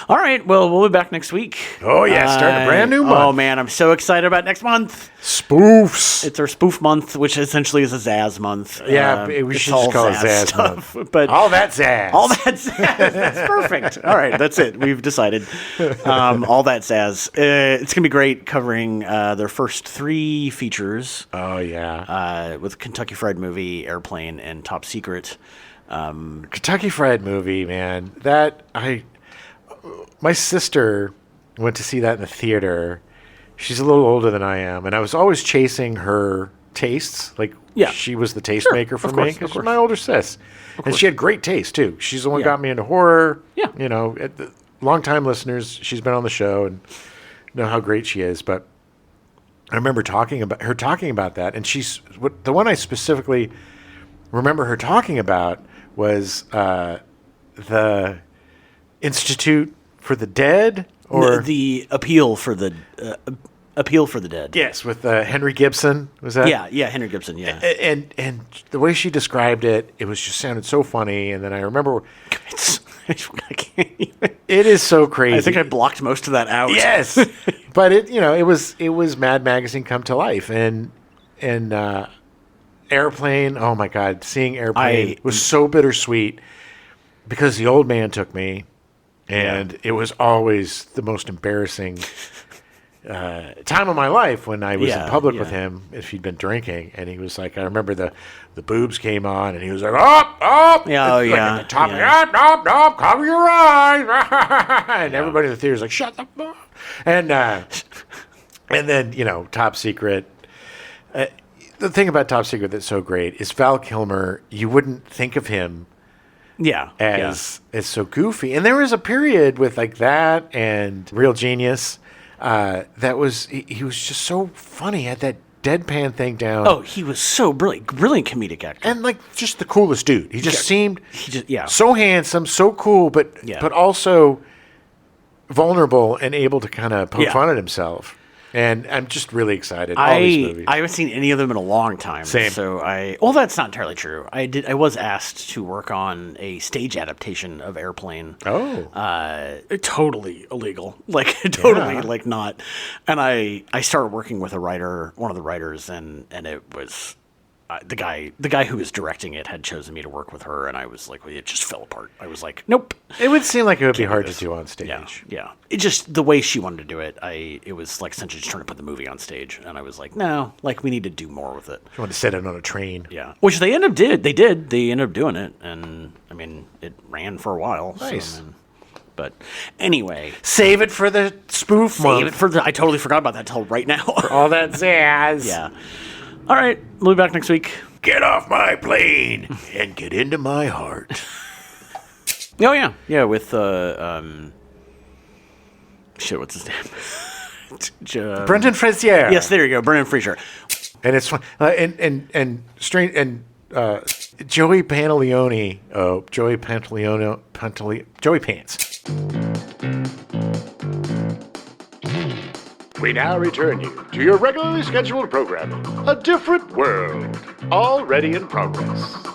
All right. Well, we'll be back next week. Oh, yeah. Starting a brand new month. Oh, man. I'm so excited about next month. Spoofs. It's our spoof month, which essentially is a Zaz month. Yeah, we should just call it Zaz month. But all that Zaz. All that Zaz. That's perfect. All right. That's it. We've decided. All that Zaz. It's going to be great covering their first 3 features. Oh, yeah. With Kentucky Fried Movie, Airplane, and Top Secret. Kentucky Fried Movie, man. My sister went to see that in the theater. She's a little older than I am, and I was always chasing her tastes. Like, she was the tastemaker for me because she's my older sis, and she had great taste too. She's the one who got me into horror. Yeah, long-time listeners. She's been on the show and know how great she is. But I remember talking about that, and the one I specifically remember her talking about was the Institute for the Dead, or the Appeal for the Dead. Yes, with Henry Gibson. Was that? Yeah, Henry Gibson. Yeah, and the way she described it, it was just sounded so funny. And then I remember, I can't even. It is so crazy. I think I blocked most of that out. Yes, but it was Mad Magazine come to life, and Airplane. Oh my God, seeing Airplane was so bittersweet because the old man took me, and it was always the most embarrassing time of my life when I was in public yeah. with him, if he'd been drinking, and he was like, I remember the boobs came on, and he was like, up, Yeah, oh, like yeah, at the top, yeah. up, cover your eyes, and everybody in the theater was like, shut the fuck, and then Top Secret. The thing about Top Secret that's so great is Val Kilmer. You wouldn't think of him as so goofy, and there was a period with like that and Real Genius. That was he was just so funny. He had that deadpan thing down. Oh, he was so brilliant comedic actor, and like just the coolest dude. He just seemed yeah, so handsome, so cool, but also vulnerable and able to kind of poke fun at himself. And I'm just really excited. All these movies. I haven't seen any of them in a long time. Same. So well, that's not entirely true. I was asked to work on a stage adaptation of Airplane. Oh. Totally illegal. Like totally like not. And I started working with one of the writers, and it was the guy who was directing it had chosen me to work with her, and I was like, well, it just fell apart. I was like, nope. It would seem like it would be hard to do on stage. Yeah. It just the way she wanted to do it, it was like essentially just trying to put the movie on stage, and I was like, no, like we need to do more with it. You want to set it on a train. Yeah. Which they ended up doing it, and I mean, it ran for a while. Nice. So, but anyway, save it for the spoof month. I totally forgot about that till right now. For all that jazz. Yeah. All right, we'll be back next week. Get off my plane and get into my heart. Oh yeah, with shit, what's his name? Brendan Fraser. Yes, there you go, Brendan Fraser. And it's fun. And strange and Joey Pantaleone. Oh, Joey Pantaleone. Joey Pants. We now return you to your regularly scheduled programming, A Different World, already in progress.